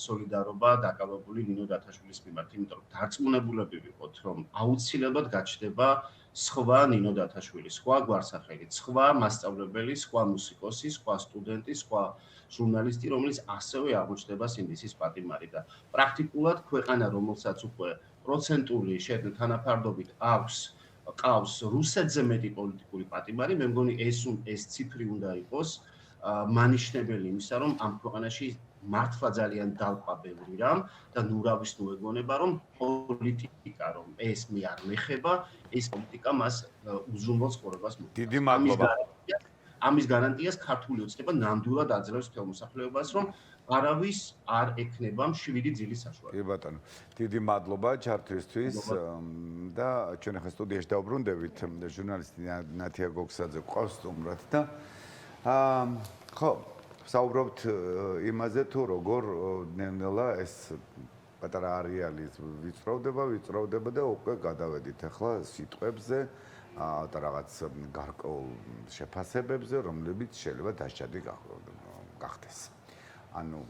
სოლიდარობა დაკავებული ნინო დათაშვილის მიმართ, იმიტომ რომ დარწმუნებულები ვიყოთ, რომ აუცილებლად გაჩნდება სხვა ნინო დათაშვილი, სხვა გვარსახელი, სხვა მასწავლებელი, სხვა მუსიკოსი, სხვა სტუდენტი, სხვა ჟურნალისტი, რომელიც ასევე აღმოჩნდება სინდისის პატიმარი და პრაქტიკულად ქვეყანა, რომელსაც უკვე პროცენტული თანაფარდობით ყავს რუსეთზე მეტი პოლიტიკური პატიმარი, მე მგონი ეს ციფრი უნდა იყოს მანიშნებელი იმისა, რომ ამ ქვეყანაში მართლა ძალიან დალყვა ბევრი რამ და ნურავის ნუ ეგონება, რომ პოლიტიკა, რომ ეს მე არ მეხება, ეს პოლიტიკა მას უზრუნველს ცხოვრებას მოდის. დიდი მადლობა. ამის გარანტიას ქართული ოცნება ნამდვილად აძლევს მთელ მოსახლეობას, რომ არავის არ ექნება მშვიდი ძილის საშუალება. კი ბატონო, დიდი მადლობა ჩართვისთვის და ჩვენ ახლა სტუდიაში დავბრუნდებით ჟურნალისტი ნათია გოგსაძე გვყავს სტუმრად და ხო საუბრობთ იმაზე თუ როგორ ნელ-ნელა ეს პატარა არეალი ვიწროვდება და უკვე გადავედით ახლა სიტყვებზე და რაღაც გარკვეულ შეფასებებზე, რომლებიც შეიძლება დასჯადი გახდეს. ანუ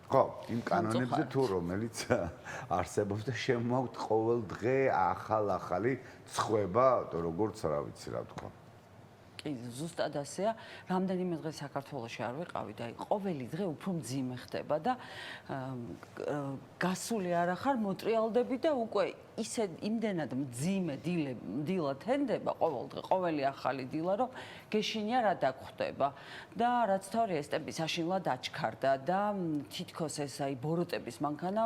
ხო, იმ კანონებზე თუ რომელიც არსებობს და შემოაქვთ ყოველ დღე ახალი ცხვება, როგორც რა ვიცი რა თქვა. კი, ზუსტად ასეა. რამდენიმე დღე საქართველოში არ ვიყავი და ყოველი დღე უფრო მძიმე ხდება და გასული არ ახარ მოტრიალდები და უკვე ისე იმდენად მძიმე დილა თენდება ყოველ დღე, ყოველი ახალი დილა, რომ გეშინია რა დაგხვდება და რაც თავი ეს ტემპი საშინლად აჩქარდა და თითქოს ეს აი ბოროტების მანქანა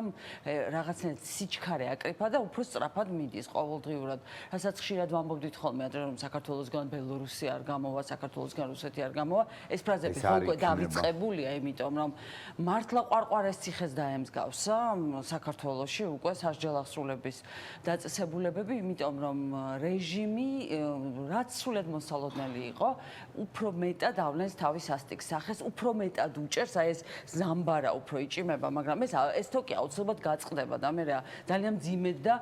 რაღაცნაირად სიჩქარე აკრიფა და უფრო სწრაფად მიდის ყოველდღიურად. რასაც ხშირად ვამბობდით ხოლმე, რომ საქართველოსგან ბელორუსი არ გამოვა, საქართველოსგან რუსეთი არ გამოვა, ეს ფრაზები უკვე დავიწყებულია, იმიტომ რომ მართლა ყვარყვარეს ციხეს დაემსგავსა საქართველოში უკვე სასჯელახსრულების დაწესებულებები, იმიტომ რომ რეჟიმი რაც სრულად მოსალოდნელი იყო, უფრო მეტად ავლენს თავის ასტიკს სახეს, უფრო მეტად უჭერს, აი ეს ზამბარა უფრო იჭიმება, მაგრამ ეს თოკი აუცილებლად გაწყდება და მე ძალიან მძიმედ და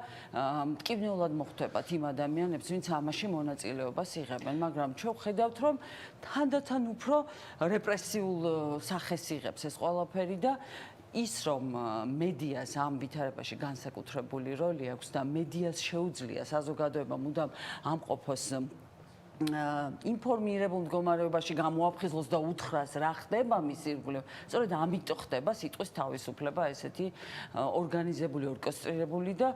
მტკივნეულად მოხვდებათ იმ ადამიანებს, ვინც ამაში მონაწილეობას იღებენ, მაგრამ ჩვენ ვხედავთ, რომ თანდათან უფრო რეპრესიულ სახეს იღებს ეს ყველაფერი და ის რომ მედიას ამ ვითარებაში განსაკუთრებული როლი აქვს და მედიას შეუძლია საზოგადოება მუდამ ამყოფოს ინფორმირებულ მდგომარეობაში გამოაფხიზლოს და უთხრას რა ხდება მის ირგვლივ. სწორედ ამიტომ ხდება სიტყვის თავისუფლება ესეთი ორგანიზებული, ორკესტრირებული და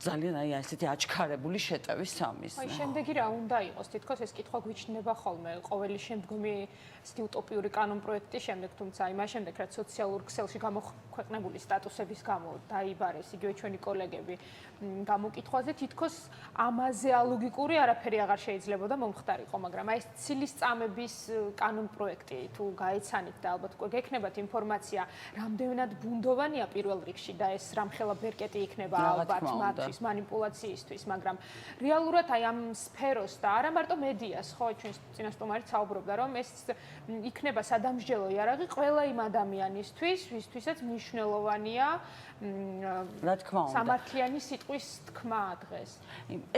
ძალიან აი ესეთი აჩქარებული შეტევის სამის. აი შემდეგი რა უნდა იყოს? თითქოს ეს კითხვა გვიჩნდება ხოლმე ყოველი შემდგომი უტოპიური კანონპროექტის შემდეგ, თუმცა აი მას შემდეგ რაც სოციალურ ქსელში გამოქვეყნებული სტატუსების გამო დაიბარეს იგივე ჩვენი კოლეგები გამოკითხვაზე, თითქოს ამაზე ალოგიკური არაფერი აღარ შეიძლებოდა მომხდარიყო, მაგრამ აი ეს ცილის წამების კანონპროექტი თუ გაეცანით და ალბათ უკვე გექნებათ ინფორმაცია, რამდენად ბუნდოვანია პირველ რიგში და ეს რამხელა ბერკეტი იქნება ალბათ მათთვის манипуляციისთვის, მაგრამ რეალურად აი ამ სფეროს და არა მარტო მედიას, ხო, ჩვენ წინასწარმეტყველად საუბრობდა, რომ ეს იქნება სადამსჯელო იარაღი ყველა იმ ადამიანისთვის, ვისთვისაც მნიშვნელოვანია რა თქმა უნდა სამართლიანი სიტყვის თქმა დღეს.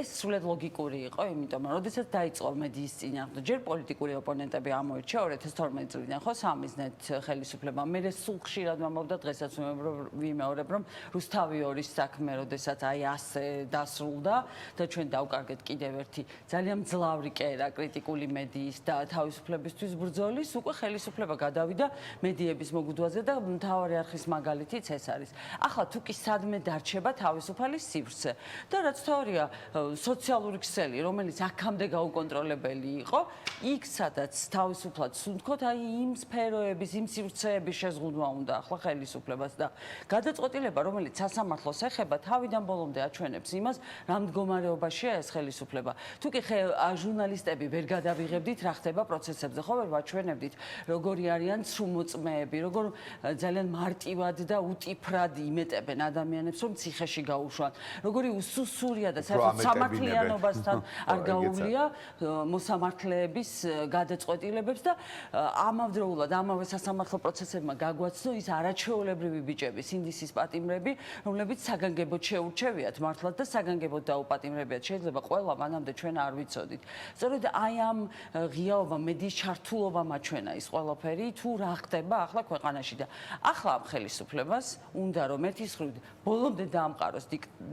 ეს სრულად ლოგიკური იყო, იმიტომ რომ როდესაც დაიწყო მედიის წინააღმდეგ, ჯერ პოლიტიკური ოპონენტები ამოირჩა 2012 წლიდან, ხო, სამიზნეთ ხელისუფლება. მე სულ ხშირად ვამბობდა დღესაც ვიმეორებ, რომ რუსთავი ორის საქმე, როდესაც აი ასე დასრულდა და ჩვენ დავკარგეთ კიდევ ერთი ძალიან მძლავრი კერა კრიტიკული მედიის და თავისუფლებისთვის ბრძოლის, უკვე ხელისუფლება გადავიდა მედიების მოგუძვაზე და მთავარი არხის მაგალითიც ეს არის. ახლა თუ კი სადმე დარჩება თავისუფალი სივრცე და რაც თავია სოციალური ქსელი, რომელიც აქამდე გაუკონტროლებელი იყო, იქ სადაც თავისუფლად სუნთქოთ, აი იმ სფეროების, იმ სივრცეების შეზღუდვა უნდა ახლა ხელისუფლებას და გადაწყვეტილება, რომელიც სასამართლოს ეხება, თავიდან ბოლომდე აჩვენებს იმას, რა მდგომარეობაშია ეს ხელისუფლება. თუ კი ჟურნალისტები ვერ გადავიღებდით, რა ხდება პროცესებზე, ხო ვერ ვაჩვენებდით, როგორი არიან ცრუმოწმეები, როგორ ძალიან მარტივად და უტიფრად იმეტებენ ადამიანებს, რომ ციხეში გაუშვან. როგორი უსუსურია და საერთოდ სამართლიანობასთან არ გაუვლია მოსამართლეების გადაწყვეტილებებს და ამავდროულად ამავე სასამართლო პროცესებმა გაგვაცნო ის არაჩვეულებრივი ბიჭები, სინდისის პატიმრები, რომლებიც საგანგებოდ შეურჩევიათ მართლად და საგანგებოდ დაუპატიმრებიათ. შეიძლება ყველა მანამდე ჩვენ არ ვიცოდით. სწორედ აი ამ ღიაობამ, მედიის ჩართულობამ აჩვენა ის ყველაფერი, თუ რა ხდება ახლა ქვეყანაში და ახლა ამ ხელისუფლებას უნდა რომ ერთის მხრივ ბოლომდე დაამყაროს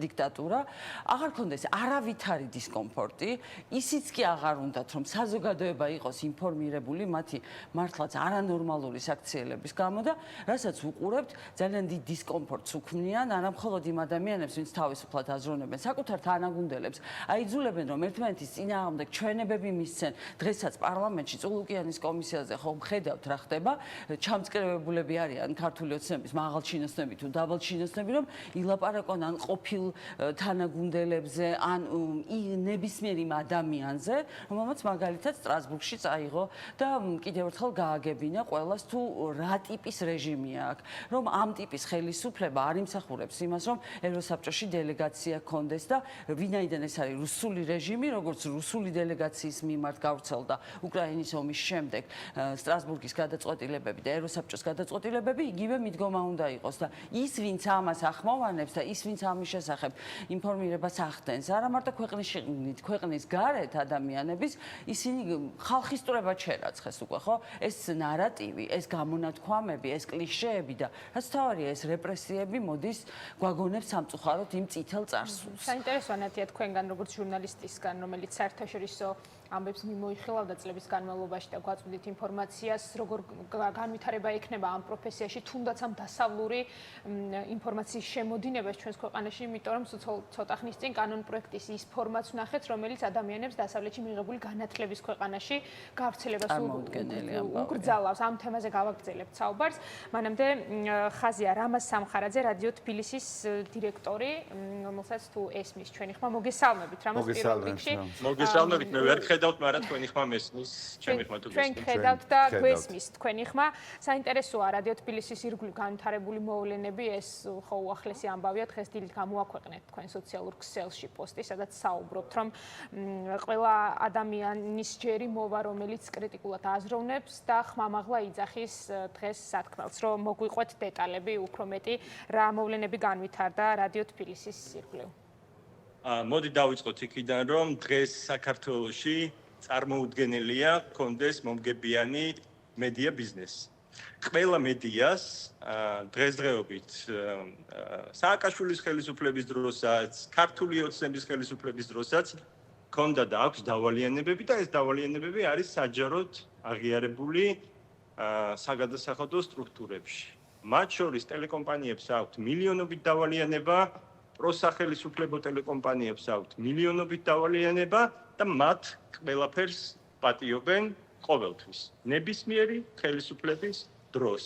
დიქტატურა, აღარ ქონდეს არავითარი დისკომფორტი, ისიც კი აღარ უნდათ რომ საზოგადოება იყოს ინფორმირებული მათი მართლაც არანორმალური საქციელების გამო და რასაც ვუყურებთ, ძალიან დიდ დისკომფორტს უქმნიან არამხოლოდ იმ ადამიანებს, ვინც თავისუფლად აზროვნებენ საკუთარ თანაგუნდელებს, აიძულებენ რომ ერთმანეთის წინააღმდეგ ჩვენებები მისცენ. დღესაც პარლამენტში წულუკიანის კომისიაზე ხო ხედავთ რა ხდება, ჩამწკრივებულები არიან ქართული ოცნების მაღალჩინოსნები თუ დაბალჩინოსნები, რომ ილაპარაკონ ან ყოფილ თანაგუნდელებზე, ან ნებისმიერ იმ ადამიანზე, რომელმაც მაგალითად სტრასბურგში წაიღო და კიდევ ერთხელ გააგებინა ყველას თუ რა ტიპის რეჟიმია აქ, რომ ამ ტიპის ხელისუფლება არ იმსახურებს იმას, რომ ევროსაბჭოში დელეგაცია ჰქონდეს და ვინაიდან ეს არის რუსული რეჟიმი, როგორც რუსული დელეგაციის მიმართ გავრცელდა უკრაინის ომის შემდეგ სტრასბურგის გადაწყვეტილებები და ევროსაბჭოს გადაწყვეტილებები, იგივე მიდგომა უნდა იყოს და ის ვინც ამას ახმოვანებს და ის ვინც ამის შესახებ ინფორმირებას ახდენს არა მარტო ქვეყნის გარეთ ადამიანების ისინი ხალხისტურებად შერაცხეს უკვე ხო ეს ნარატივი ეს გამონათქვამები ეს კლიშეები და რაც თავარია ეს რეპრესიები მოდის გვაგონებს სამწუხაროდ იმ წითელ წარსულს საინტერესოა ნათია თქვენგან როგორც ჟურნალისტისგან რომელიც საერთაშორისო ამბებს მიმოიხილავდა წლების განმავლობაში და გვაწვდით ინფორმაციას, როგორ განვითარება ექნება ამ პროფესიაში, თუნდაც ამ დასავლური ინფორმაციის შემოდინებას ჩვენს ქვეყანაში, იმიტომ რომ ცოტა ხნის წინ კანონ პროექტის ის ფორმაც ვნახეთ, რომელიც ადამიანებს დასავლეთში მიღებული განათლების ქვეყანაში გავრცელებას უკრძალავს. ამ თემაზე გავაგრძელებთ საუბარს. მანამდე ხაზია რამაზ სამხარაძე, რადიო თბილისის დირექტორი, რომელსაც თუ ესმის ჩვენი ხმა, მოგესალმებით. რამაზ პირველ რიგში. მოგესალმებით, მე ვერ ხედავთ, მაგრამ თქვენი ხმა მესმის, ჩემი ხმა თუ გესმის. ჩვენ ხედავთ და გვესმის თქვენი ხმა. საინტერესოა რადიო თბილისის ირგვლივ განვითარებული მოვლენები, ეს ხო უახლესი ამბავია, დღეს დილით გამოაქვეყნეთ თქვენ სოციალურ ქსელში პოსტი, სადაც საუბრობთ, რომ ყველა ადამიანის ჯერი მოვა, რომელიც კრიტიკულად აზროვნებს და ხმამაღლა იძახის დღეს სათქმელს, რომ მოგვიყვეთ დეტალები, უფრო მეტი რა მოვლენები განვითარდა რადიო თბილისის ირგვლივ. მოდი დავიწყოთ იქიდან, რომ დღეს საქართველოში წარმოუდგენელია კონდეს მომგებიანი მედია ბიზნესი. ყველა მედიას დღესდღეობით სააკაშვილის ხელისუფლების დროსაც, ქართული ოცნების ხელისუფლების დროსაც ქონდა და აქვს დავალიანებები და ეს დავალიანებები არის საჯაროდ აღიარებული საგადასახადო სტრუქტურებში. მათ შორის ტელეკომპანიებს აქვთ მილიონობით დავალიანება, პროსახელისუფლებო ტელეკომპანიებს აქვთ მილიონობით დავალიანება და მათ ყველაფერს პატიობენ ყოველთვის ნებისმიერი ხელისუფლების დროს.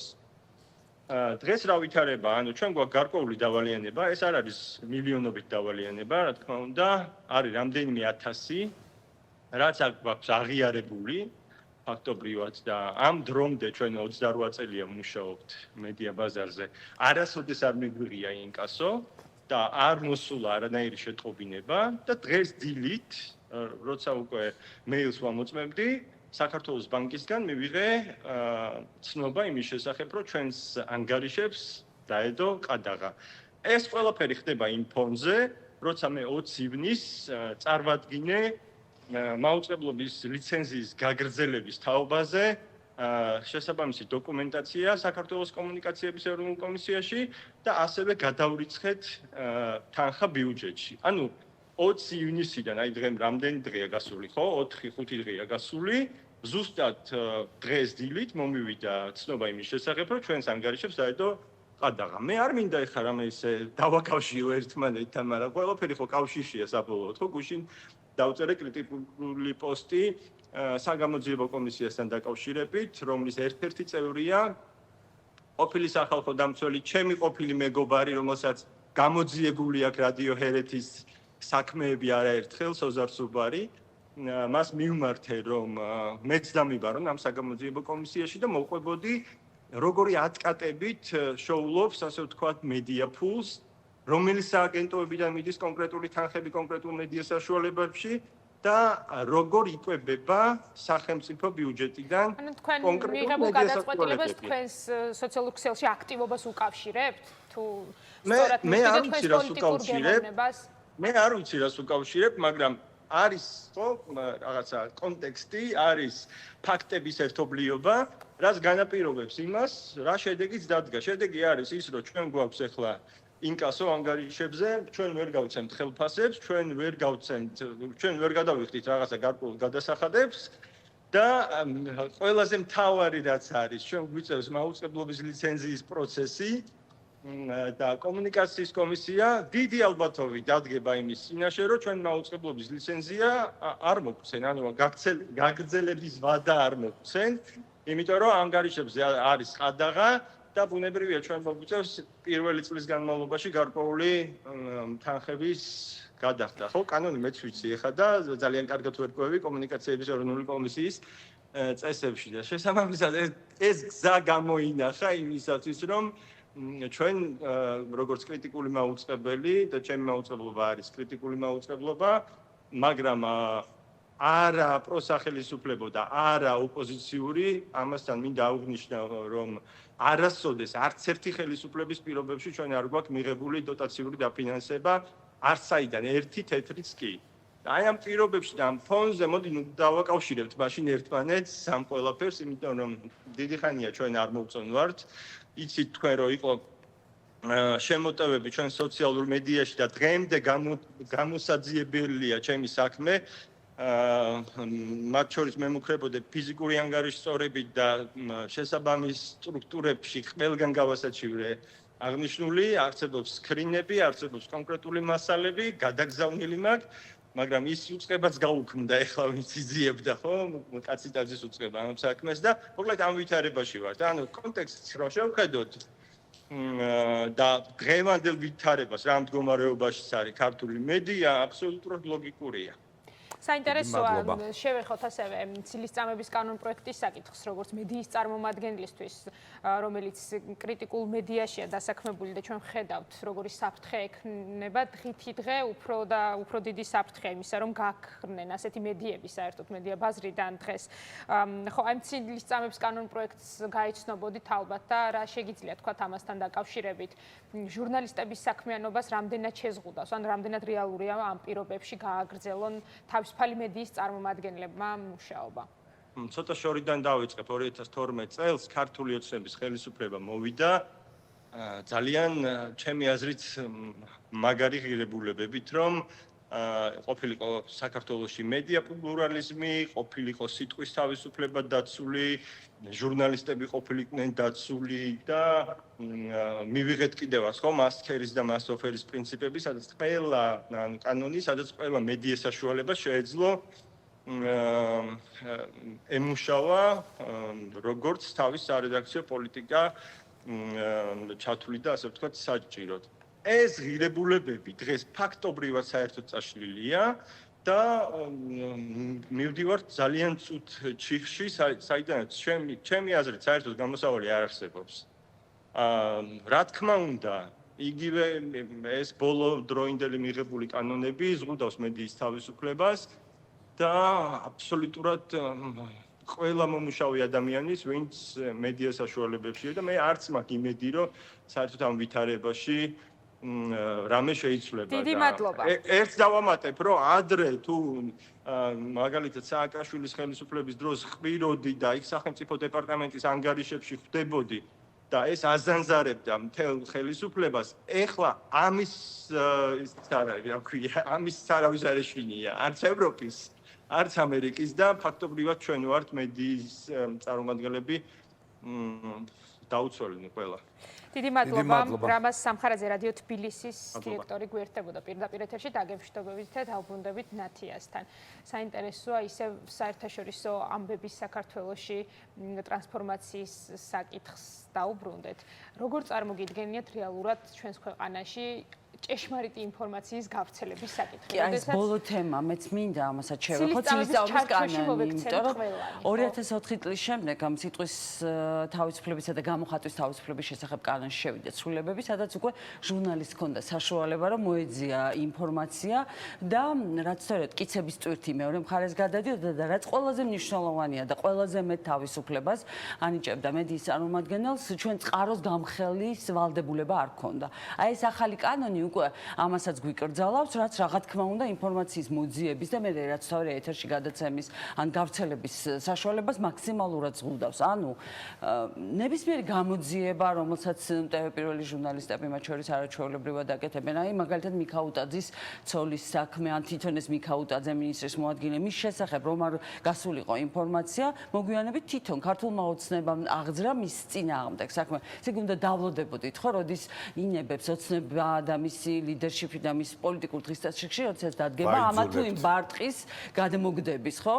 დღეს რა ვითარება, ანუ ჩვენ გვაქვს გარკვეული დავალიანება, ეს არ არის მილიონობით დავალიანება, რა თქმა უნდა, არის რამდენიმე ათასი, რაც აქვს აღიარებული ფაქტობრივად და ამ დრომდე ჩვენ 28 წელია ვმუშაობთ მედია ბაზარზე. არასოდეს არ მიგვიღია ინკასო და არ მოსულა არანაირი შეტყობინება და დღეს დილით, როცა უკვე მეილს ვამოწმებდი, საქართველოს ბანკისგან მივიღე ცნობა იმის შესახებ, რომ ჩვენს ანგარიშებს დაედო ყადაღა. ეს ყველაფერი ხდება იმ ფონზე, როცა მე 20 ივნის წარვადგინე მაუწყებლობის ლიცენზიის გაგრძელების თაობაზე შესაბამისი დოკუმენტაცია საქართველოს კომუნიკაციების ეროვნულ კომისიაში და ასევე გადავრიცხეთ თანხა ბიუჯეტში. ანუ 20 ივნისიდან, აი დღემ რამდენი დღეა გასული, ხო? 4-5 დღეა გასული. ზუსტად დღეს დილით მომივიდა ცნობა იმის შესახებ, რომ ჩვენს ანგარიშებს დაედო ყადაღა. მე არ მინდა ეხლა რამე ისე დავაკავშირო ერთმანეთთან, მაგრამ ყველაფერი ხო კავშირშია საბოლოოდ, ხო? გუშინ დავწერე კრიტიკული პოსტი საგამოძიებო კომისიასთან დაკავშირებით, რომლის ერთ-ერთი წევრია ყოფილი სახალხო დამცველი, ჩემი ყოფილი მეგობარი, რომელსაც გამოძიებული აქვს რადიო ჰერეთის საქმეები არაერთხელ სოზარ სუბარი. მას მივმართე, რომ მეც დამიბარონ ამ საგამოძიებო კომისიაში და მოვყვებოდი, როგორი ატკატებით შოულობს, ასე ვთქვათ, მედია ფულს, რომელი სააგენტოებიდან მიდის კონკრეტული თანხები კონკრეტულ მედია საშუალებებში და როგორ იკვებება სახელმწიფო ბიუჯეტიდან კონკრეტულ მიღებულ გადაწყვეტილებას თქვენს სოციალურ ქსელში აქტივობას უკავშირებთ? თუ სწორად მივიდეთ თქვენს პოლიტიკურ გემოვნებას? მე არ ვიცი რას უკავშირებ, მაგრამ არის ხო რაღაცა კონტექსტი, არის ფაქტების ერთობლიობა, რაც განაპირობებს იმას, რა შედეგიც დადგა. შედეგი არის ის, რომ ჩვენ გვაქვს ახლა ინკასო ანგარიშებზე, ჩვენ ვერ გავცემთ ხელფასებს, ჩვენ ვერ გადავიხდით რაღაცა გარკვეულ გადასახადებს და ყველაზე მთავარი რაც არის, ჩვენ გვიწევს მაუწყებლობის ლიცენზიის პროცესი და კომუნიკაციის კომისია დიდი ალბათობით დადგება იმის წინაშე, რომ ჩვენ მაუწყებლობის ლიცენზია არ მოგვცენ, ანუ გაგრძელების ვადა არ მოგვცენ, იმიტომ რომ ანგარიშებზე არის ყადაღა და ბუნებრივია ჩვენ მოგვიწევს პირველი წლის განმავლობაში გარკვეული თანხების გადახდა. ხო, კანონი მეც ვიცი ეხლა და ძალიან კარგად ვერკვევი კომუნიკაციების ეროვნული კომისიის წესებში და შესაბამისად ეს გზა გამოინახა იმისათვის, რომ ჩვენ როგორც კრიტიკული მაუწყებელი და ჩემი მაუწყებლობა არის კრიტიკული მაუწყებლობა, მაგრამ არა პროსახელისუფლებო და არა ოპოზიციური, ამასთან მინდა აღვნიშნო, რომ არასოდეს არც ერთი ხელისუფლების პირობებში ჩვენ არ გვაქვს მიღებული დოტაციური დაფინანსება, არც საიდან ერთი თეთრიც კი. აი ამ პირობებში და ამ ფონზე მოდი დავაკავშირებთ მაშინ ერთმანეთს ამ ყველაფერს, იმიტომ რომ დიდი ხანია ჩვენ არ მოვწონვართ. იცით თქვენ რომ იყო შემოტევები ჩვენ სოციალურ მედიაში და დღემდე გამოსაძიებელია ჩემი საქმე. მათ შორის მე მუქრებოდე ფიზიკური ანგარიშის სწორებით და შესაბამის სტრუქტურებში ყველგან გავასაჩივრე აღნიშნული, არსებობს სკრინები, არსებობს კონკრეტული მასალები, გადაგზავნილი მაქვს, მაგრამ ის უწყებაც გაუქმდა ახლა ვინც იძიებდა, ხო? კაციტაძის უწყება ამ საქმეს და მოკლედ ამ ვითარებაში ვართ. ანუ კონტექსტს რო შევხედოთ და დღევანდელ ვითარებას რა მდგომარეობაში არის ქართული მედია, აბსოლუტურად ლოგიკურია. საინტერესოა შევეხოთ ასევე ცილისწამების კანონ პროექტის საკითხს, როგორც მედიის წარმომადგენლისთვის, რომელიც კრიტიკულ მედიაშია დასაქმებული და ჩვენ ვხედავთ, როგორი საფრთხე ექნება დღითი დღე, უფრო დიდი საფრთხე იმისა, რომ გაქრნენ ასეთი მედიები საერთოდ მედია ბაზრიდან დღეს. ხო, აი ცილისწამების კანონ პროექტს გაიცნობოდით ალბათ და რა შეგიძლიათ თქვათ ამასთან დაკავშირებით? ჟურნალისტების საქმიანობას რამდენად შეზღუდავს, ან რამდენად რეალურია ამ პირობებში გააგრძელონ თავისუფალი მედიის წარმომადგენლებმა მუშაობა? ცოტა შორიდან დავიწყებ 2012 წელს ქართული ოცნების ხელისუფლება მოვიდა ძალიან ჩემი აზრით მაგარი ღირებულებებით, რომ ყოფილიყო საქართველოში მედია პლურალიზმი, ყოფილიყო სიტყვის თავისუფლება დაცული, ჟურნალისტები ყოფილიყვნენ დაცული და მივიღეთ კიდევაც ხო მასქერის და მასოფერის პრინციპები, სადაც ყველა კანონი, სადაც ყველა მედია საშუალება შეეძლო ემუშავა როგორც თავის სარედაქციო პოლიტიკა ჩათვლით და ასე ვთქვათ საჭიროდ. ეს ღირებულებები დღეს ფაქტობრივად საერთოდ წაშლილია და მივდივართ ძალიან წუთ ჩიხში, საიდანაც ჩემი აზრით საერთოდ გამოსავალი არ არსებობს. რა თქმა უნდა, იგივე ეს ბოლო დროინდელი მიღებული კანონები ზღუდავს მედიის თავისუფლებას და აბსოლუტურად ყველა მომუშავე ადამიანის, ვინც მედია საშუალებებშია და მე არც მაქვს იმედი, რომ საერთოდ ამ ვითარებაში რამე შეიცვლება. დიდი მადლობა. ერთს დავამატებ, რომ ადრე თუ მაგალითად სააკაშვილის ხელისუფლების დროს ხვიროდი და იქ სახელმწიფო დეპარტამენტის ანგარიშებში ხვდებოდი და ეს აზანზარებდა მთელ ხელისუფლებას, ეხლა ამის ამის არავის არ ეშინია, არც ევროპის, არც ამერიკის და ფაქტობრივად ჩვენ ვართ მედიის წარმომადგენლები დაუცველნი ყველა. დიდი მადლობა. რამაზ სამხარაძე რადიო თბილისის დირექტორი გვერდებოდა პირდაპირ ეთერში დაგემშვიდობებით და დავბრუნდებით ნათიასთან. საინტერესოა ისევ საერთაშორისო ამბების საქართველოში ტრანსფორმაციის საკითხს დავუბრუნდეთ. როგორ წარმოგიდგენიათ რეალურად ჩვენს ქვეყანაში ჭეშმარიტი ინფორმაციის გავრცელების საკითხი? კი, ეს ბოლო თემა, მეც მინდა ამასაც შევეხო ცილისწამების კანონი, იმიტომ რომ 2004 წლის შემდეგ ამ სიტყვის თავისუფლებისა და გამოხატვის თავისუფლების შესახებ კანონში შევიდა ცვლილებები, სადაც უკვე ჟურნალისტს ჰქონდა საშუალება, რომ მოეძია ინფორმაცია და რაც სწორედ კიცების ტვირთი მეორე მხარეს გადადიოდა და რაც ყველაზე მნიშვნელოვანია და ყველაზე მეტ თავისუფლებას ანიჭებდა მედიის წარმომადგენელს, ჩვენ წყაროს გამხელის ვალდებულება არ ჰქონდა. აი ეს ახალი კანონი უკვე ამასაც გვიკრძალავს, რაც რა თქმა უნდა ინფორმაციის მოძიების და მე რაც თავი ეთერში გადაცემის ან გავრცელების საშუალებას მაქსიმალურად ზღუდავს. ანუ ნებისმიერი გამოძიება, რომელსაც პირველი ჟურნალისტები მათ შორის არაჩვეულებრივად აკეთებენ, აი მაგალითად მიქაუტაძის ცოლის საქმე, ან თვითონ ეს მიქაუტაძე მინისტრის მოადგილე, მის შესახებ რომ არ გასულიყო ინფორმაცია, მოგვიანებით თვითონ ქართულმა ოცნებამ აღძრა მის წინააღმდეგ საქმე. ესე იგი უნდა დავლოდებოდით ხო, როდის ინებებს ოცნება და მისი ლიდერშიპი და მის პოლიტიკურ დღესასწაულში, როდესაც დადგება ამა თუ იმ ბარტყის გადმოგდების, ხო?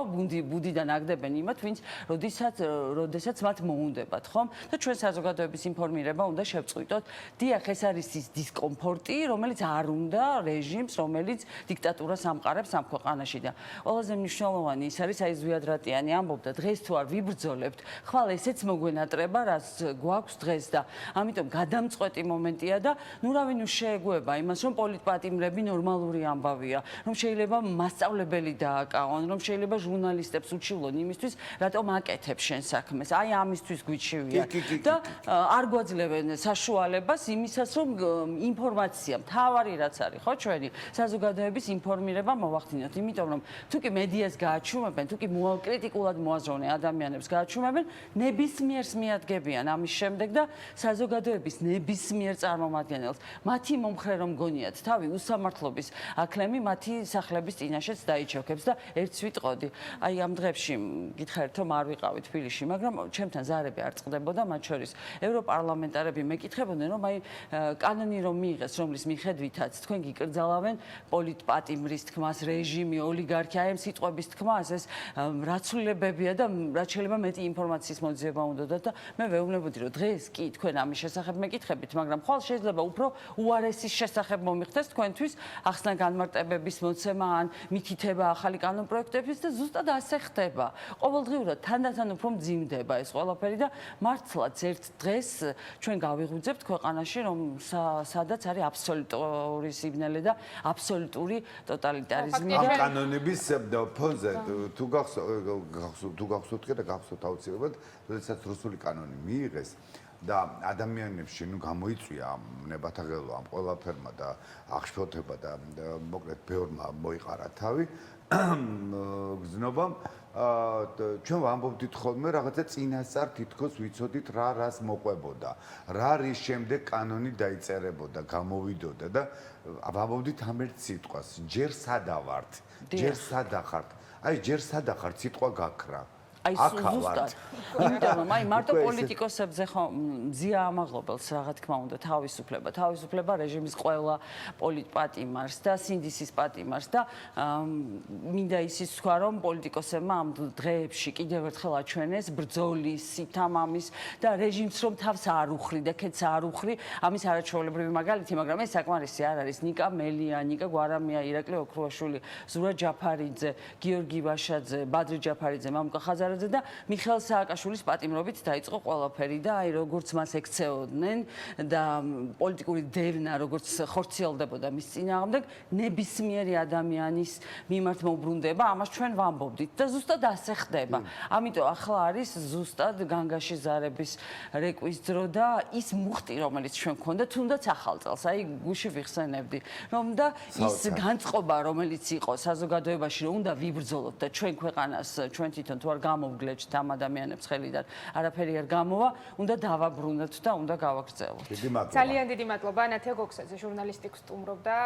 ბუდიდან აგდებენ იმათ, ვინც როდესაც მათ მოუნდებათ, ხო? და ჩვენ საზოგადოების ინფორმირება უნდა შევწყვიტოთ. დიახ, ეს არის ის დისკომფორტი, რომელიც არ უნდა რეჟიმს, რომელიც დიქტატურას ამყარებს ამ ქვეყანაში და ყველაზე მნიშვნელოვანი ის არის, აი ზვიადრატიანი ამბობდა, დღეს თუ არ ვიბრძოლებთ, ხვალ ესეც მოგვენატრება, რაც გვაქვს დღეს და ამიტომ გადამწყვეტი მომენტია და ნუ რავი ნუ შეეგუება ემსახურება იმას, რომ პოლიტპატიმრები ნორმალური ამბავია, რომ შეიძლება მასწავლებელი დააკავონ, რომ შეიძლება ჟურნალისტებს უჩივლონ იმისთვის, რატომ აკეთებ შენ საქმეს. აი ამისთვის გვიჩივია და არ გვაძლევენ საშუალებას იმისას, რომ ინფორმაცია, მთავარი რაც არის, ხო, ჩვენი საზოგადოების ინფორმირება მოვახდინოთ, იმიტომ რომ თუ კი მედიას გააჩუმებენ, თუ კი კრიტიკულად მოაზროვნე ადამიანებს გააჩუმებენ, ნებისმიერს მიადგებიან ამის შემდეგ და საზოგადოების ნებისმიერ წარმომადგენელს მათი მომხრე რომ გონიათ თავი უსამართლობის აკლემი მათი სახლების წინაშეც დაიჩოქებს და ერთს ვიტყოდი. აი ამ დღეებში გითხარით რომ არ ვიყავი თბილისში, მაგრამ ჩემთან ზარები არ წყდებოდა, მათ შორის ევროპარლამენტარები მეკითხებოდნენ რომ აი კანონი რომ მიიღეს, რომლის მიხედვითაც თქვენ გიკრძალავენ პოლიტპატიმრის თქმას, რეჟიმი, ოლიგარქია, აი ამ სიტყვების თქმას, ეს რაცვლილებებია და რაც შეიძლება მეტი ინფორმაციის მოძიება უნდათ და მე ვეუბნებოდი რომ დღეს კი თქვენ ამის შესახებ მეკითხებით, მაგრამ ხვალ შეიძლება უფრო უარესის შესახებ მომიხდეს თქვენთვის ახსნა განმარტებების მოცემა ან მითითება ახალი კანონპროექტების და ზუსტად ასე ხდება. ყოველდღიურად თანდათან უფრო მძიმდება ეს ყველაფერი და მართლაც ერთ დღეს ჩვენ გავიღვიძებთ ქვეყანაში რომ სადაც არის აბსოლუტური სიგნალი და აბსოლუტური ტოტალიტარიზმი ამ კანონების ფონზე თუ გახსოვთ და გახსოვთ აუცილებლად, როდესაც რუსული კანონი მიიღეს და ადამიანებში გამოიწვია ნებათაღელვა ამ ყველაფერმა და აღშფოთება და მოკლედ ბევრმა მოიყარა თავი გზნობამ ჩვენ ვამბობდით ხოლმე რაღაცა წინასწარ თითქოს ვიცოდით რა რას მოყვებოდა რა რის შემდეგ კანონი დაიწერებოდა გამოვიდოდა და ვამბობდით ამ ერთ სიტყვას ჯერ სადავართ ჯერ სადახართ აი ჯერ სადახართ სიტყვა გაქრა აი ზუსტად. იმიტომ რომ აი მარტო პოლიტიკოსებზე ხო მზია ამაღლობელს რა თქმა უნდა თავისუფლება რეჟიმის ყველა პოლიტპატიმარს და სინდისის პატიმარს და მინდა ისიც თქვა რომ პოლიტიკოსებმა ამ დღეებში კიდევ ერთხელ აჩვენეს ბრძოლის, სითამამის და რეჟიმს რომ თავს არ უხრი და ქეთს არ უხრი ამის არაჩვეულებრივი მაგალითი, მაგრამ ეს საკმარისი არ არის. ნიკა მელია, ნიკა გვარამია, ირაკლი ოქრუაშვილი, ზურა ჯაფარიძე, გიორგი ვაშაძე, ბადრი ჯაფარიძე, მამუკა ხაზარაძე და მიხეილ სააკაშვილის პატიმრობით დაიწყო ყველაფერი და აი როგორც მას ექცეოდნენ და პოლიტიკური დევნა როგორც ხორციელდებოდა მის წინააღმდეგ ნებისმიერი ადამიანის მიმართ მოbrunდება ამას ჩვენ ვამბობდით და ზუსტად ასე ხდება. ამიტომ ახლა არის ზუსტად განგაში ზარების რეკვის დრო და ის მუხტი რომელიც ჩვენ გქონდა თუნდაც ახალ წელს აი გუში ვიხსენებდი რომ და ის განწყობა რომელიც იყო საზოგადოებაში რომ უნდა ვიბრძოლოთ და ჩვენ ქვეყანას ჩვენ თვითონ თუ არ გამოვგლეჭთ ამ ადამიანებს ხელიდან არაფერი არ გამოვა, უნდა დავაბრუნოთ და უნდა გავაგრძელოთ. ძალიან დიდი მადლობა ანათია გოგსაძე ჟურნალისტიკას სტუმრობდა.